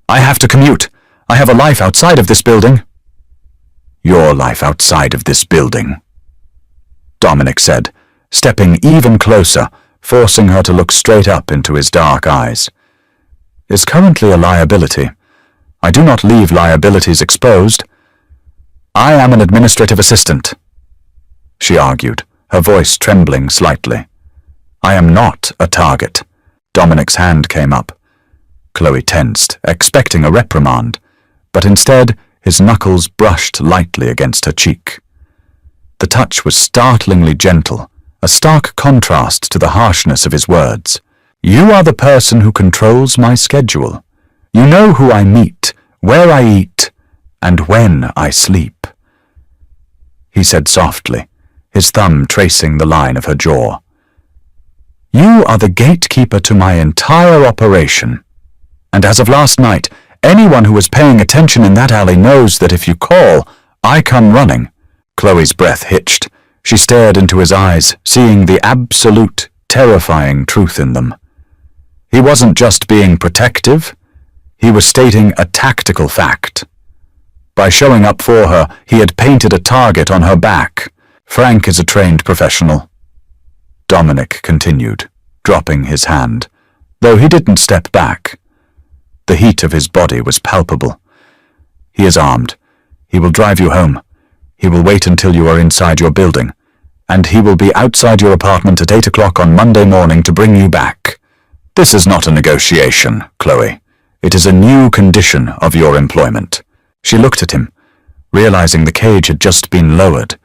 Speaker 1: "I have to commute. I have a life outside of this building." "Your life outside of this building," Dominic said, stepping even closer, forcing her to look straight up into his dark eyes, "is currently a liability. I do not leave liabilities exposed. I am an administrative assistant," she argued, her voice trembling slightly. "I am not a target." Dominic's hand came up. Chloe tensed, expecting a reprimand, but instead his knuckles brushed lightly against her cheek. The touch was startlingly gentle, a stark contrast to the harshness of his words. "You are the person who controls my schedule. You know who I meet, where I eat, and when I sleep," he said softly, his thumb tracing the line of her jaw. "You are the gatekeeper to my entire operation. And as of last night, anyone who was paying attention in that alley knows that if you call, I come running." Chloe's breath hitched. She stared into his eyes, seeing the absolute, terrifying truth in them. He wasn't just being protective. He was stating a tactical fact. By showing up for her, he had painted a target on her back. "Frank is a trained professional," Dominic continued, dropping his hand, though he didn't step back. The heat of his body was palpable. "He is armed. He will drive you home. He will wait until you are inside your building, and he will be outside your apartment at 8 o'clock on Monday morning to bring you back. This is not a negotiation, Chloe. It is a new condition of your employment." She looked at him, realizing the cage had just been lowered.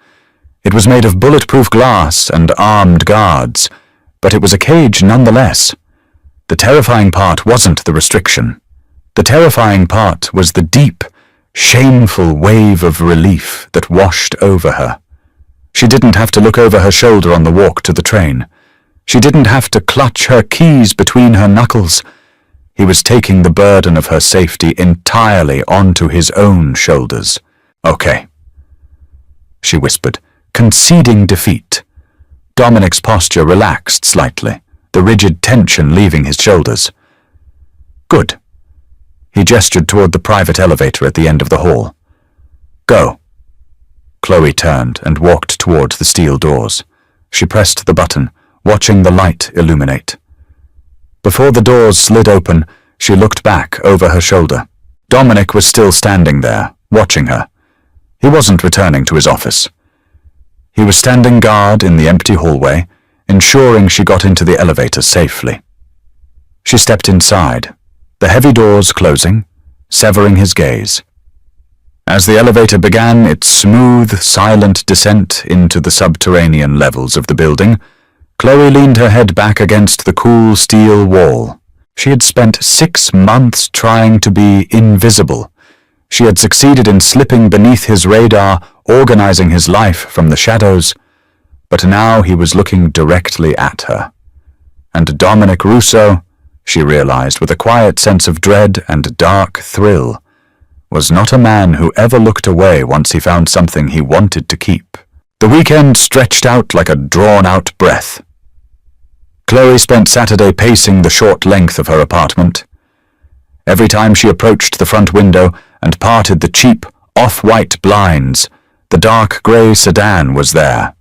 Speaker 1: It was made of bulletproof glass and armed guards, but it was a cage nonetheless. The terrifying part wasn't the restriction. The terrifying part was the deep, shameful wave of relief that washed over her. She didn't have to look over her shoulder on the walk to the train. She didn't have to clutch her keys between her knuckles. He was taking the burden of her safety entirely onto his own shoulders. "Okay," she whispered, conceding defeat. Dominic's posture relaxed slightly, the rigid tension leaving his shoulders. "Good." He gestured toward the private elevator at the end of the hall. "Go." Chloe turned and walked toward the steel doors. She pressed the button, watching the light illuminate. Before the doors slid open, she looked back over her shoulder. Dominic was still standing there, watching her. He wasn't returning to his office. He was standing guard in the empty hallway, ensuring she got into the elevator safely. She stepped inside, the heavy doors closing, severing his gaze. As the elevator began its smooth, silent descent into the subterranean levels of the building, Chloe leaned her head back against the cool steel wall. She had spent 6 months trying to be invisible. She had succeeded in slipping beneath his radar, organizing his life from the shadows, but now he was looking directly at her. And Dominic Russo, she realized with a quiet sense of dread and dark thrill, was not a man who ever looked away once he found something he wanted to keep. The weekend stretched out like a drawn-out breath. Chloe spent Saturday pacing the short length of her apartment. Every time she approached the front window and parted the cheap, off-white blinds, the dark grey sedan was there.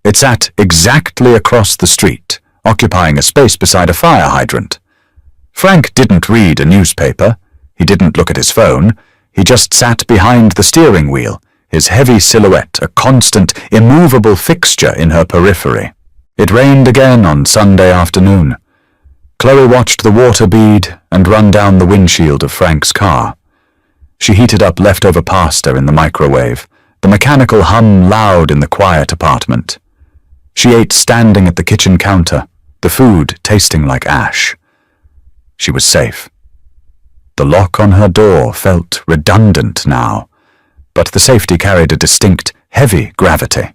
Speaker 1: It sat exactly across the street, occupying a space beside a fire hydrant. Frank didn't read a newspaper. He didn't look at his phone. He just sat behind the steering wheel, his heavy silhouette a constant, immovable fixture in her periphery. It rained again on Sunday afternoon. Chloe watched the water bead and run down the windshield of Frank's car. She heated up leftover pasta in the microwave, the mechanical hum loud in the quiet apartment. She ate standing at the kitchen counter, the food tasting like ash. She was safe. The lock on her door felt redundant now, but the safety carried a distinct, heavy gravity.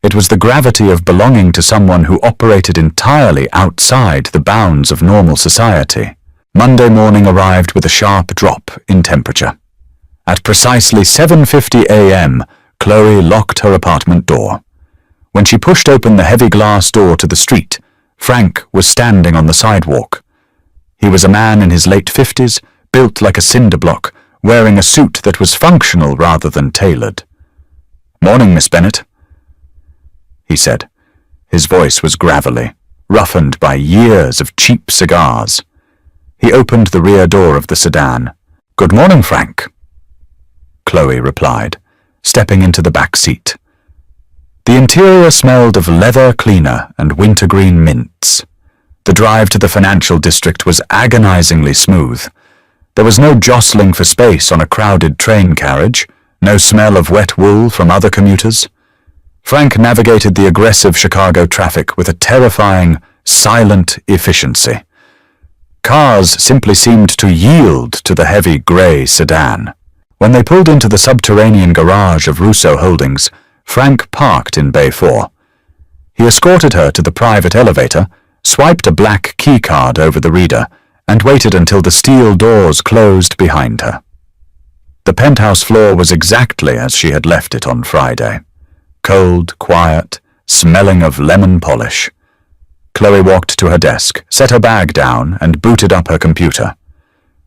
Speaker 1: It was the gravity of belonging to someone who operated entirely outside the bounds of normal society. Monday morning arrived with a sharp drop in temperature. At precisely 7:50 a.m., Chloe locked her apartment door. When she pushed open the heavy glass door to the street, Frank was standing on the sidewalk. He was a man in his late 50s, built like a cinder block, wearing a suit that was functional rather than tailored. "Morning, Miss Bennett," he said. His voice was gravelly, roughened by years of cheap cigars. He opened the rear door of the sedan. "Good morning, Frank," Chloe replied, stepping into the back seat. The interior smelled of leather cleaner and wintergreen mints. The drive to the financial district was agonizingly smooth. There was no jostling for space on a crowded train carriage, no smell of wet wool from other commuters. Frank navigated the aggressive Chicago traffic with a terrifying, silent efficiency. Cars simply seemed to yield to the heavy grey sedan. When they pulled into the subterranean garage of Russo Holdings, Frank parked in Bay 4. He escorted her to the private elevator, swiped a black keycard over the reader, and waited until the steel doors closed behind her. The penthouse floor was exactly as she had left it on Friday. Cold, quiet, smelling of lemon polish. Chloe walked to her desk, set her bag down, and booted up her computer.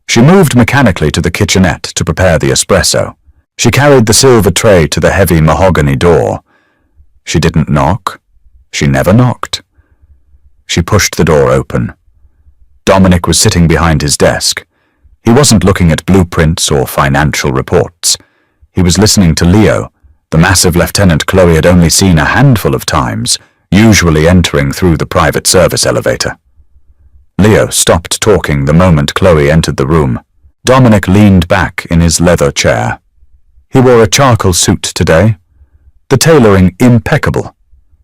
Speaker 1: She moved mechanically to the kitchenette to prepare the espresso. She carried the silver tray to the heavy mahogany door. She didn't knock. She never knocked. She pushed the door open. Dominic was sitting behind his desk. He wasn't looking at blueprints or financial reports. He was listening to Leo, the massive lieutenant Chloe had only seen a handful of times, usually entering through the private service elevator. Leo stopped talking the moment Chloe entered the room. Dominic leaned back in his leather chair. He wore a charcoal suit today, the tailoring impeccable,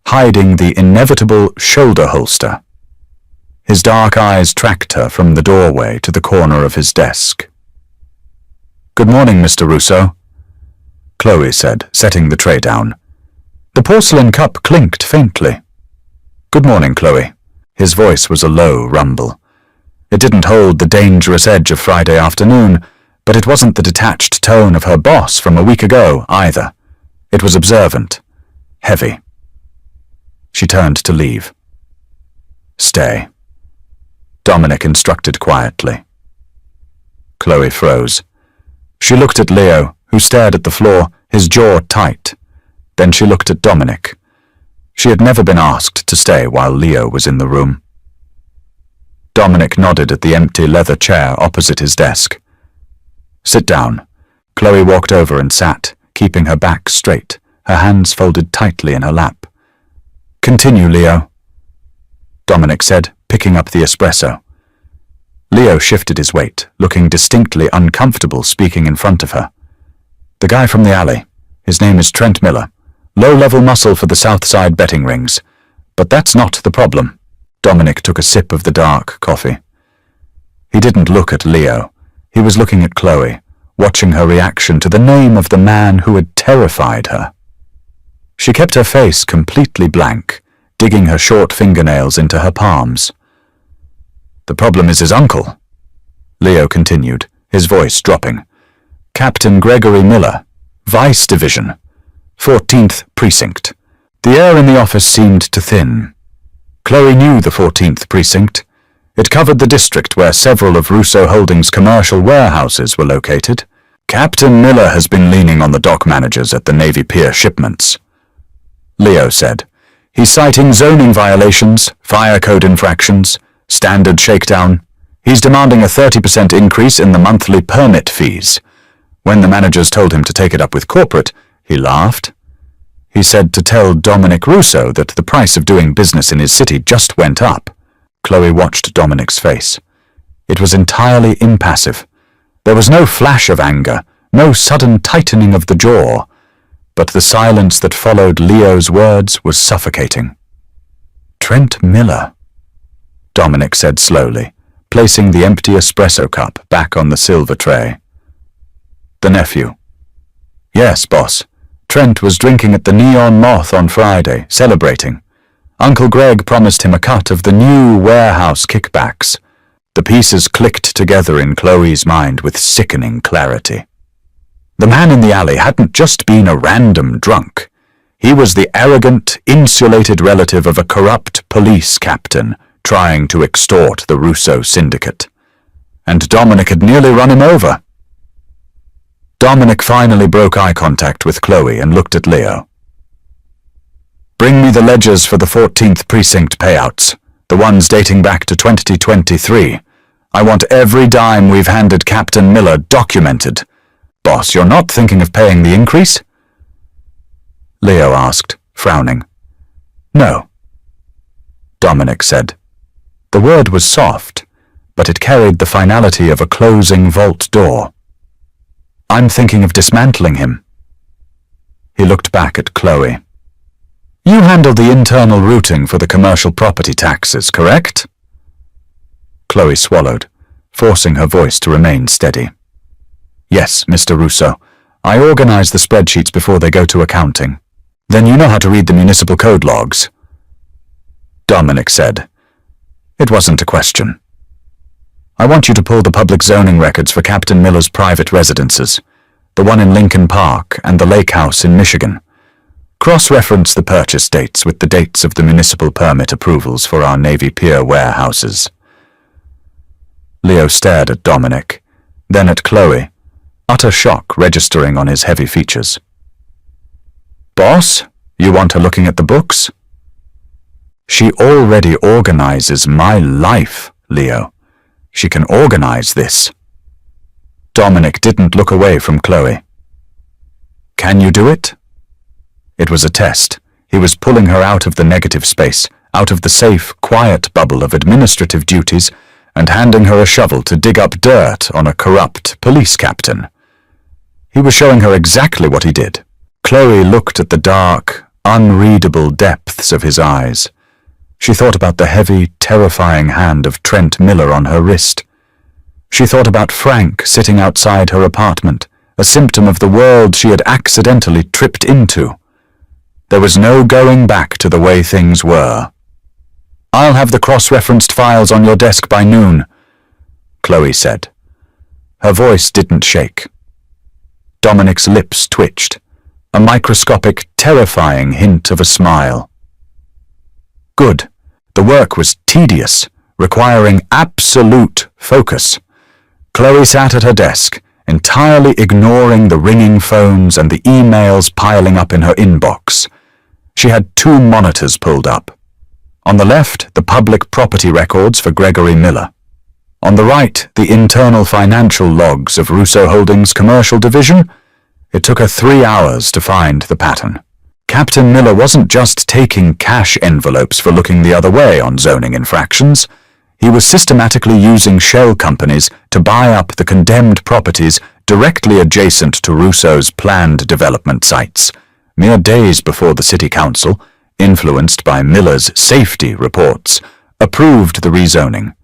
Speaker 1: hiding the inevitable shoulder holster. His dark eyes tracked her from the doorway to the corner of his desk. "Good morning, Mr. Russo," Chloe said, setting the tray down. The porcelain cup clinked faintly. "Good morning, Chloe." His voice was a low rumble. It didn't hold the dangerous edge of Friday afternoon, but it wasn't the detached tone of her boss from a week ago, either. It was observant, heavy. She turned to leave. "Stay," Dominic instructed quietly. Chloe froze. She looked at Leo, who stared at the floor, his jaw tight. Then she looked at Dominic. She had never been asked to stay while Leo was in the room. Dominic nodded at the empty leather chair opposite his desk. "Sit down." Chloe walked over and sat, keeping her back straight, her hands folded tightly in her lap. "Continue, Leo," Dominic said, picking up the espresso. Leo shifted his weight, looking distinctly uncomfortable speaking in front of her. "The guy from the alley. His name is Trent Miller. Low-level muscle for the South Side betting rings. But that's not the problem." Dominic took a sip of the dark coffee. He didn't look at Leo. He was looking at Chloe, watching her reaction to the name of the man who had terrified her. She kept her face completely blank, digging her short fingernails into her palms. "The problem is his uncle," Leo continued, his voice dropping. "Captain Gregory Miller, Vice Division, 14th Precinct." The air in the office seemed to thin. Chloe knew the 14th Precinct. It covered the district where several of Russo Holdings' commercial warehouses were located. "Captain Miller has been leaning on the dock managers at the Navy Pier shipments," Leo said. "He's citing zoning violations, fire code infractions, standard shakedown. He's demanding a 30% increase in the monthly permit fees. When the managers told him to take it up with corporate, he laughed. He said to tell Dominic Russo that the price of doing business in his city just went up." Chloe watched Dominic's face. It was entirely impassive. There was no flash of anger, no sudden tightening of the jaw, but the silence that followed Leo's words was suffocating. "Trent Miller," Dominic said slowly, placing the empty espresso cup back on the silver tray. "The nephew." "Yes, boss. Trent was drinking at the Neon Moth on Friday, celebrating. Uncle Greg promised him a cut of the new warehouse kickbacks." The pieces clicked together in Chloe's mind with sickening clarity. The man in the alley hadn't just been a random drunk. He was the arrogant, insulated relative of a corrupt police captain trying to extort the Russo syndicate. And Dominic had nearly run him over. Dominic finally broke eye contact with Chloe and looked at Leo. "Bring me the ledgers for the 14th precinct payouts, the ones dating back to 2023. I want every dime we've handed Captain Miller documented. Boss, you're not thinking of paying the increase?" Leo asked, frowning. "No," Dominic said. The word was soft, but it carried the finality of a closing vault door. "I'm thinking of dismantling him." He looked back at Chloe. "You handled the internal routing for the commercial property taxes, correct?" Chloe swallowed, forcing her voice to remain steady. "Yes, Mr. Russo. I organize the spreadsheets before they go to accounting. Then you know how to read the municipal code logs," Dominic said. It wasn't a question. "I want you to pull the public zoning records for Captain Miller's private residences, the one in Lincoln Park and the lake house in Michigan. Cross-reference the purchase dates with the dates of the municipal permit approvals for our Navy Pier warehouses." Leo stared at Dominic, then at Chloe, utter shock registering on his heavy features. "Boss, you want her looking at the books?" "She already organizes my life, Leo. She can organize this." Dominic didn't look away from Chloe. "Can you do it?" It was a test. He was pulling her out of the negative space, out of the safe, quiet bubble of administrative duties, and handing her a shovel to dig up dirt on a corrupt police captain. He was showing her exactly what he did. Chloe looked at the dark, unreadable depths of his eyes. She thought about the heavy, terrifying hand of Trent Miller on her wrist. She thought about Frank sitting outside her apartment, a symptom of the world she had accidentally tripped into. There was no going back to the way things were. "I'll have the cross-referenced files on your desk by noon," Chloe said. Her voice didn't shake. Dominic's lips twitched, a microscopic, terrifying hint of a smile. Good. The work was tedious, requiring absolute focus. Chloe sat at her desk, entirely ignoring the ringing phones and the emails piling up in her inbox. She had 2 monitors pulled up. On the left, the public property records for Gregory Miller. On the right, the internal financial logs of Russo Holdings' commercial division. It took her 3 hours to find the pattern. Captain Miller wasn't just taking cash envelopes for looking the other way on zoning infractions. He was systematically using shell companies to buy up the condemned properties directly adjacent to Russo's planned development sites, mere days before the city council, influenced by Miller's safety reports, approved the rezoning.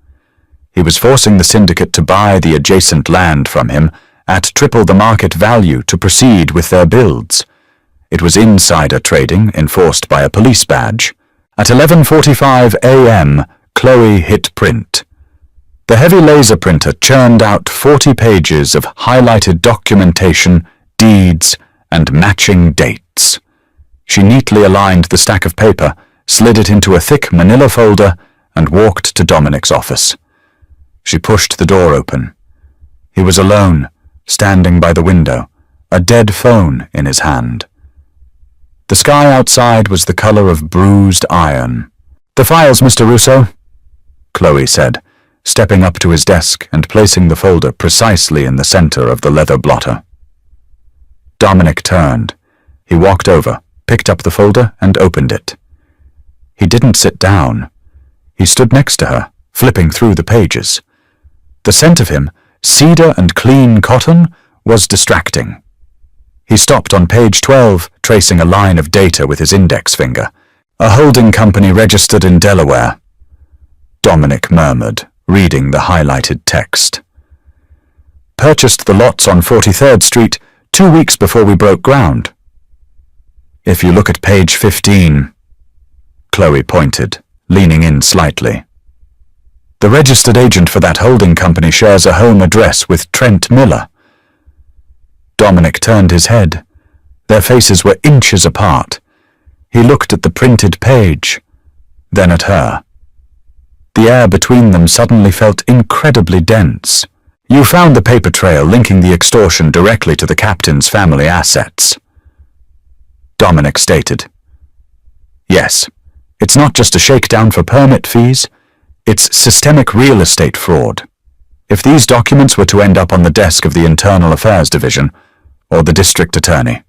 Speaker 1: He was forcing the syndicate to buy the adjacent land from him at triple the market value to proceed with their builds. It was insider trading enforced by a police badge. At 11:45 a.m., Chloe hit print. The heavy laser printer churned out 40 pages of highlighted documentation, deeds, and matching dates. She neatly aligned the stack of paper, slid it into a thick manila folder, and walked to Dominic's office. She pushed the door open. He was alone, standing by the window, a dead phone in his hand. The sky outside was the color of bruised iron. "The files, Mr. Russo," Chloe said, stepping up to his desk and placing the folder precisely in the center of the leather blotter. Dominic turned. He walked over, picked up the folder, and opened it. He didn't sit down. He stood next to her, flipping through the pages. The scent of him, cedar and clean cotton, was distracting. He stopped on page 12, tracing a line of data with his index finger. "A holding company registered in Delaware," Dominic murmured, reading the highlighted text. "Purchased the lots on 43rd Street 2 weeks before we broke ground." "If you look at page 15, Chloe pointed, leaning in slightly. "The registered agent for that holding company shares a home address with Trent Miller." Dominic turned his head. Their faces were inches apart. He looked at the printed page, then at her. The air between them suddenly felt incredibly dense. You found the paper trail linking the extortion directly to the captain's family assets, Dominic stated. Yes, it's not just a shakedown for permit fees, it's systemic real estate fraud. If these documents were to end up on the desk of the Internal Affairs Division, or the District Attorney.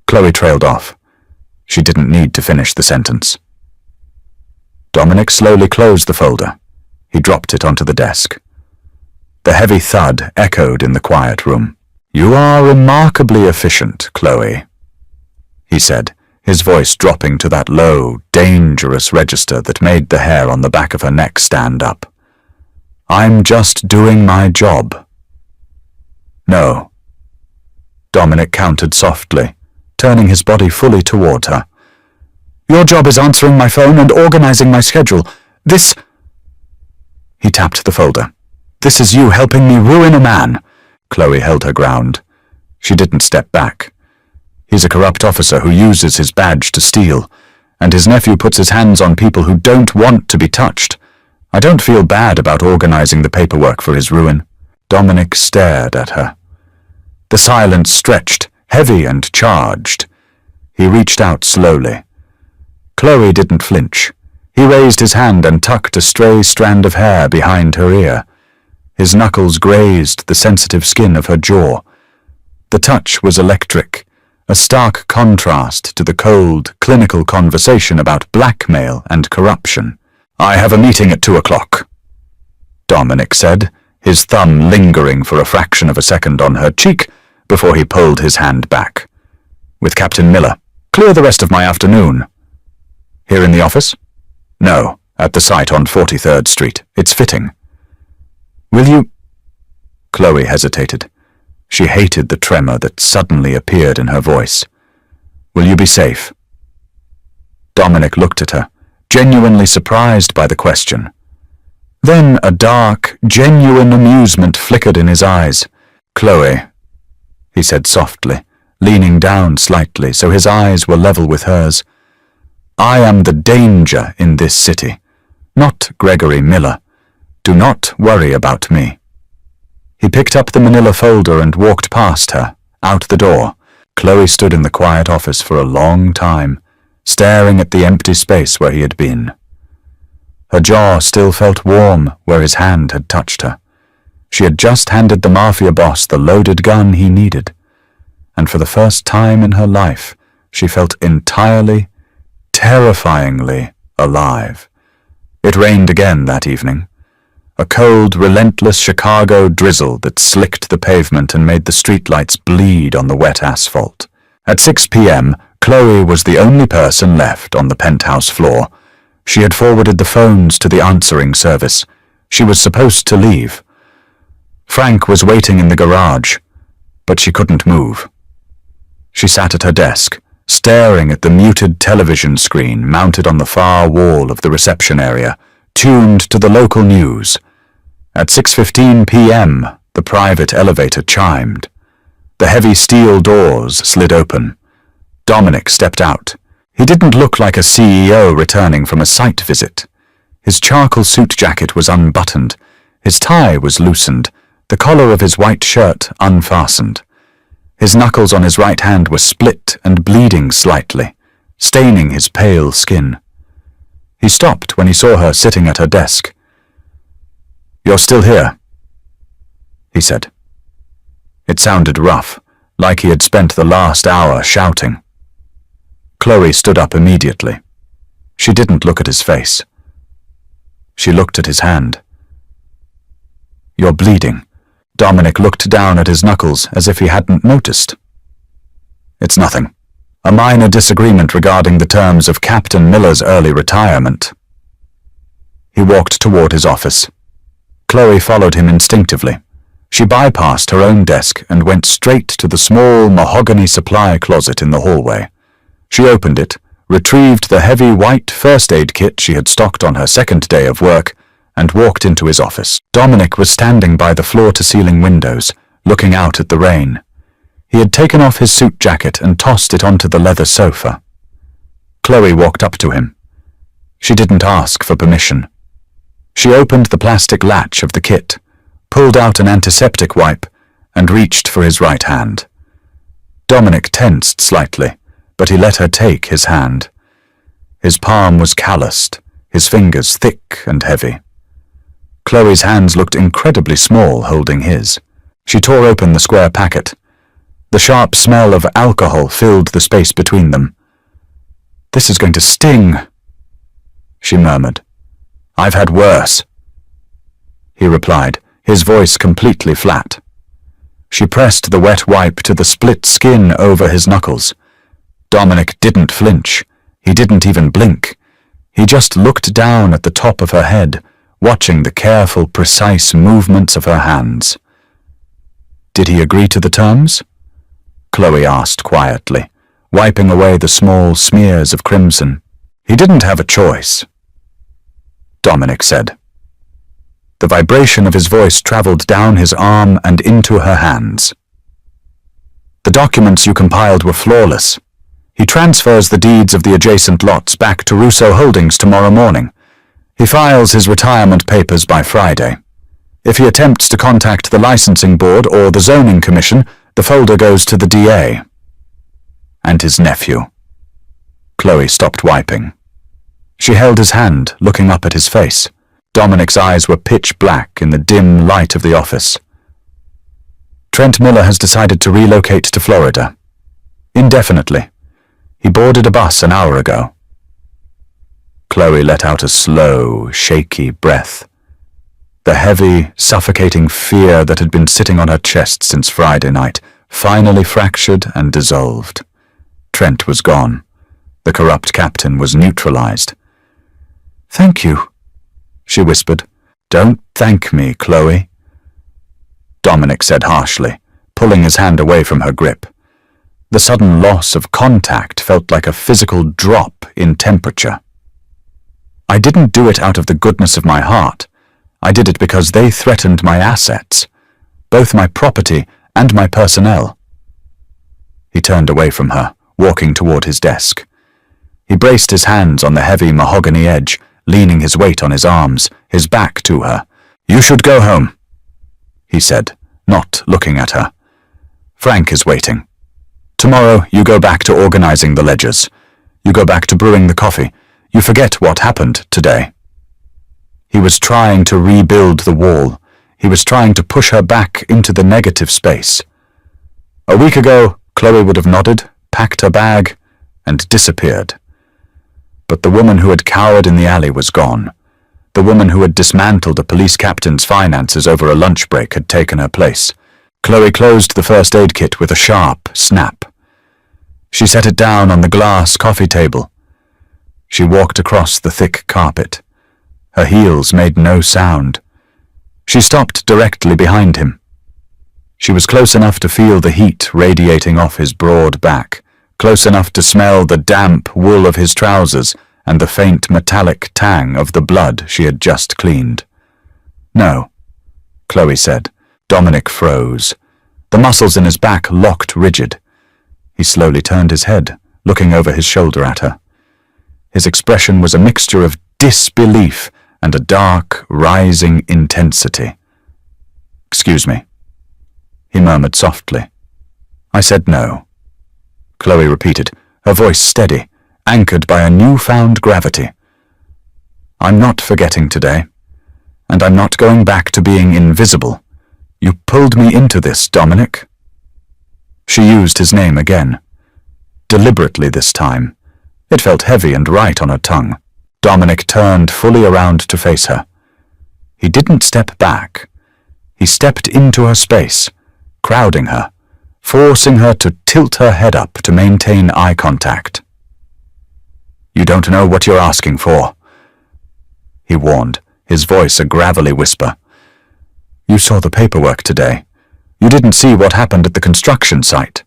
Speaker 1: Chloe trailed off. She didn't need to finish the sentence. Dominic slowly closed the folder. He dropped it onto the desk. The heavy thud echoed in the quiet room. You are remarkably efficient, Chloe, he said, his voice dropping to that low, dangerous register that made the hair on the back of her neck stand up. I'm just doing my job. No. Dominic countered softly, turning his body fully toward her. Your job is answering my phone and organizing my schedule. This... He tapped the folder. This is you helping me ruin a man. Chloe held her ground. She didn't step back. He's a corrupt officer who uses his badge to steal, and his nephew puts his hands on people who don't want to be touched. I don't feel bad about organizing the paperwork for his ruin. Dominic stared at her. The silence stretched, heavy and charged. He reached out slowly. Chloe didn't flinch. He raised his hand and tucked a stray strand of hair behind her ear. His knuckles grazed the sensitive skin of her jaw. The touch was electric, a stark contrast to the cold, clinical conversation about blackmail and corruption. I have a meeting at 2 o'clock, Dominic said, his thumb lingering for a fraction of a second on her cheek before he pulled his hand back. With Captain Miller. Clear the rest of my afternoon. Here in the office? No, at the site on 43rd Street. It's fitting. Will you... Chloe hesitated. She hated the tremor that suddenly appeared in her voice. Will you be safe? Dominic looked at her, genuinely surprised by the question. Then a dark, genuine amusement flickered in his eyes. Chloe, he said softly, leaning down slightly so his eyes were level with hers. I am the danger in this city, not Gregory Miller. Do not worry about me. He picked up the manila folder and walked past her, out the door. Chloe stood in the quiet office for a long time, staring at the empty space where he had been. Her jaw still felt warm where his hand had touched her. She had just handed the Mafia boss the loaded gun he needed, and for the first time in her life, she felt entirely, terrifyingly alive. It rained again that evening. A cold, relentless Chicago drizzle that slicked the pavement and made the streetlights bleed on the wet asphalt. At 6 p.m., Chloe was the only person left on the penthouse floor. She had forwarded the phones to the answering service. She was supposed to leave. Frank was waiting in the garage, but she couldn't move. She sat at her desk, staring at the muted television screen mounted on the far wall of the reception area, tuned to the local news. At 6:15 p.m., the private elevator chimed. The heavy steel doors slid open. Dominic stepped out. He didn't look like a CEO returning from a site visit. His charcoal suit jacket was unbuttoned. His tie was loosened, the collar of his white shirt unfastened. His knuckles on his right hand were split and bleeding slightly, staining his pale skin. He stopped when he saw her sitting at her desk. You're still here, he said. It sounded rough, like he had spent the last hour shouting. Chloe stood up immediately. She didn't look at his face. She looked at his hand. You're bleeding. Dominic looked down at his knuckles as if he hadn't noticed. It's nothing. A minor disagreement regarding the terms of Captain Miller's early retirement. He walked toward his office. Chloe followed him instinctively. She bypassed her own desk and went straight to the small mahogany supply closet in the hallway. She opened it, retrieved the heavy white first aid kit she had stocked on her second day of work, and walked into his office. Dominic was standing by the floor-to-ceiling windows, looking out at the rain. He had taken off his suit jacket and tossed it onto the leather sofa. Chloe walked up to him. She didn't ask for permission. She opened the plastic latch of the kit, pulled out an antiseptic wipe, and reached for his right hand. Dominic tensed slightly, but he let her take his hand. His palm was calloused, his fingers thick and heavy. Chloe's hands looked incredibly small holding his. She tore open the square packet. The sharp smell of alcohol filled the space between them. "This is going to sting," she murmured. "I've had worse," he replied, his voice completely flat. She pressed the wet wipe to the split skin over his knuckles. Dominic didn't flinch. He didn't even blink. He just looked down at the top of her head, watching the careful, precise movements of her hands. "Did he agree to the terms?" Chloe asked quietly, wiping away the small smears of crimson. "He didn't have a choice," Dominic said. The vibration of his voice traveled down his arm and into her hands. "The documents you compiled were flawless. He transfers the deeds of the adjacent lots back to Russo Holdings tomorrow morning. He files his retirement papers by Friday. If he attempts to contact the licensing board or the zoning commission, the folder goes to the DA. And his nephew." Chloe stopped wiping. She held his hand, looking up at his face. Dominic's eyes were pitch black in the dim light of the office. "Trent Miller has decided to relocate to Florida. Indefinitely. He boarded a bus an hour ago." Chloe let out a slow, shaky breath. The heavy, suffocating fear that had been sitting on her chest since Friday night finally fractured and dissolved. Trent was gone. The corrupt captain was neutralized. "Thank you," she whispered. "Don't thank me, Chloe," Dominic said harshly, pulling his hand away from her grip. The sudden loss of contact felt like a physical drop in temperature. "I didn't do it out of the goodness of my heart. I did it because they threatened my assets, both my property and my personnel." He turned away from her, walking toward his desk. He braced his hands on the heavy mahogany edge, leaning his weight on his arms, his back to her. "You should go home," he said, not looking at her. "Frank is waiting. Tomorrow you go back to organizing the ledgers. You go back to brewing the coffee. You forget what happened today." He was trying to rebuild the wall. He was trying to push her back into the negative space. A week ago, Chloe would have nodded, packed her bag, and disappeared. But the woman who had cowered in the alley was gone. The woman who had dismantled a police captain's finances over a lunch break had taken her place. Chloe closed the first aid kit with a sharp snap. She set it down on the glass coffee table. She walked across the thick carpet. Her heels made no sound. She stopped directly behind him. She was close enough to feel the heat radiating off his broad back, close enough to smell the damp wool of his trousers and the faint metallic tang of the blood she had just cleaned. "No," Chloe said. Dominic froze. The muscles in his back locked rigid. He slowly turned his head, looking over his shoulder at her. His expression was a mixture of disbelief and a dark, rising intensity. "Excuse me," he murmured softly. "I said no," Chloe repeated, her voice steady, anchored by a newfound gravity. "I'm not forgetting today, and I'm not going back to being invisible. You pulled me into this, Dominic." She used his name again, deliberately this time. It felt heavy and right on her tongue. Dominic turned fully around to face her. He didn't step back. He stepped into her space, crowding her, forcing her to tilt her head up to maintain eye contact. "You don't know what you're asking for," he warned, his voice a gravelly whisper. "You saw the paperwork today. You didn't see what happened at the construction site.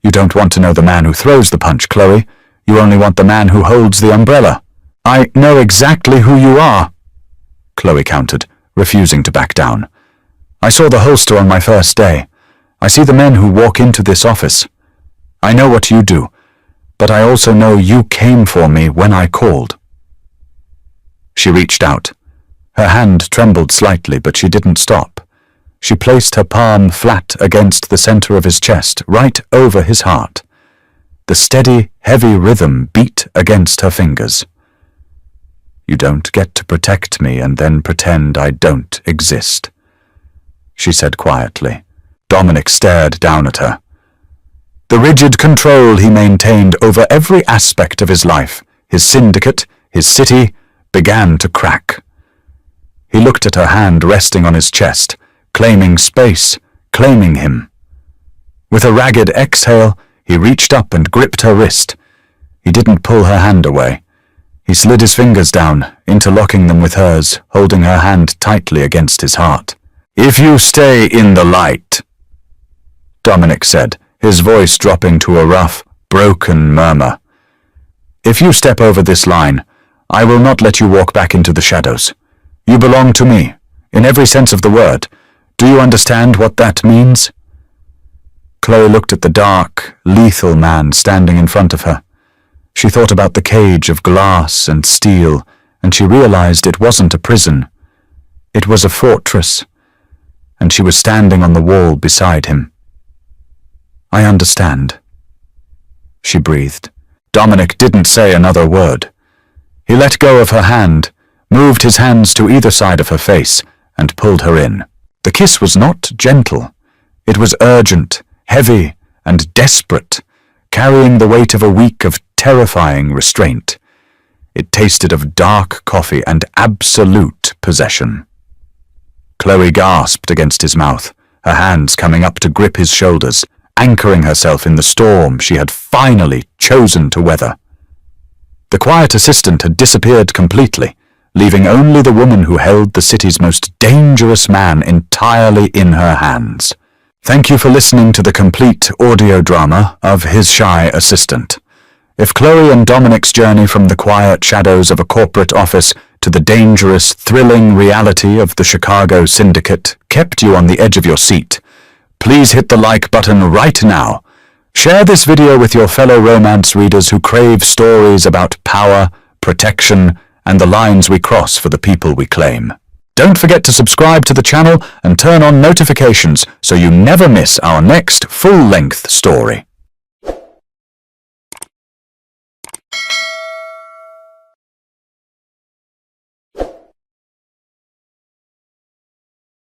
Speaker 1: You don't want to know the man who throws the punch, Chloe. You only want the man who holds the umbrella." "I know exactly who you are," Chloe countered, refusing to back down. "I saw the holster on my first day. I see the men who walk into this office. I know what you do, but I also know you came for me when I called." She reached out. Her hand trembled slightly, but she didn't stop. She placed her palm flat against the center of his chest, right over his heart. The steady, heavy rhythm beat against her fingers. "You don't get to protect me and then pretend I don't exist," she said quietly. Dominic stared down at her. The rigid control he maintained over every aspect of his life, his syndicate, his city, began to crack. He looked at her hand resting on his chest, claiming space, claiming him. With a ragged exhale, he reached up and gripped her wrist. He didn't pull her hand away. He slid his fingers down, interlocking them with hers, holding her hand tightly against his heart. "If you stay in the light," Dominic said, his voice dropping to a rough, broken murmur. "If you step over this line, I will not let you walk back into the shadows. You belong to me, in every sense of the word. Do you understand what that means?" Chloe looked at the dark, lethal man standing in front of her. She thought about the cage of glass and steel, and she realized it wasn't a prison. It was a fortress, and she was standing on the wall beside him. "I understand," she breathed. Dominic didn't say another word. He let go of her hand, moved his hands to either side of her face, and pulled her in. The kiss was not gentle. It was urgent, heavy, and desperate, carrying the weight of a week of terrifying restraint. It tasted of dark coffee and absolute possession. Chloe gasped against his mouth, her hands coming up to grip his shoulders, anchoring herself in the storm she had finally chosen to weather. The quiet assistant had disappeared completely, leaving only the woman who held the city's most dangerous man entirely in her hands. Thank you for listening to the complete audio drama of His Shy Assistant. If Chloe and Dominic's journey from the quiet shadows of a corporate office to the dangerous, thrilling reality of the Chicago Syndicate kept you on the edge of your seat, please hit the like button right now. Share this video with your fellow romance readers who crave stories about power, protection, and the lines we cross for the people we claim. Don't forget to subscribe to the channel and turn on notifications so you never miss our next full-length story.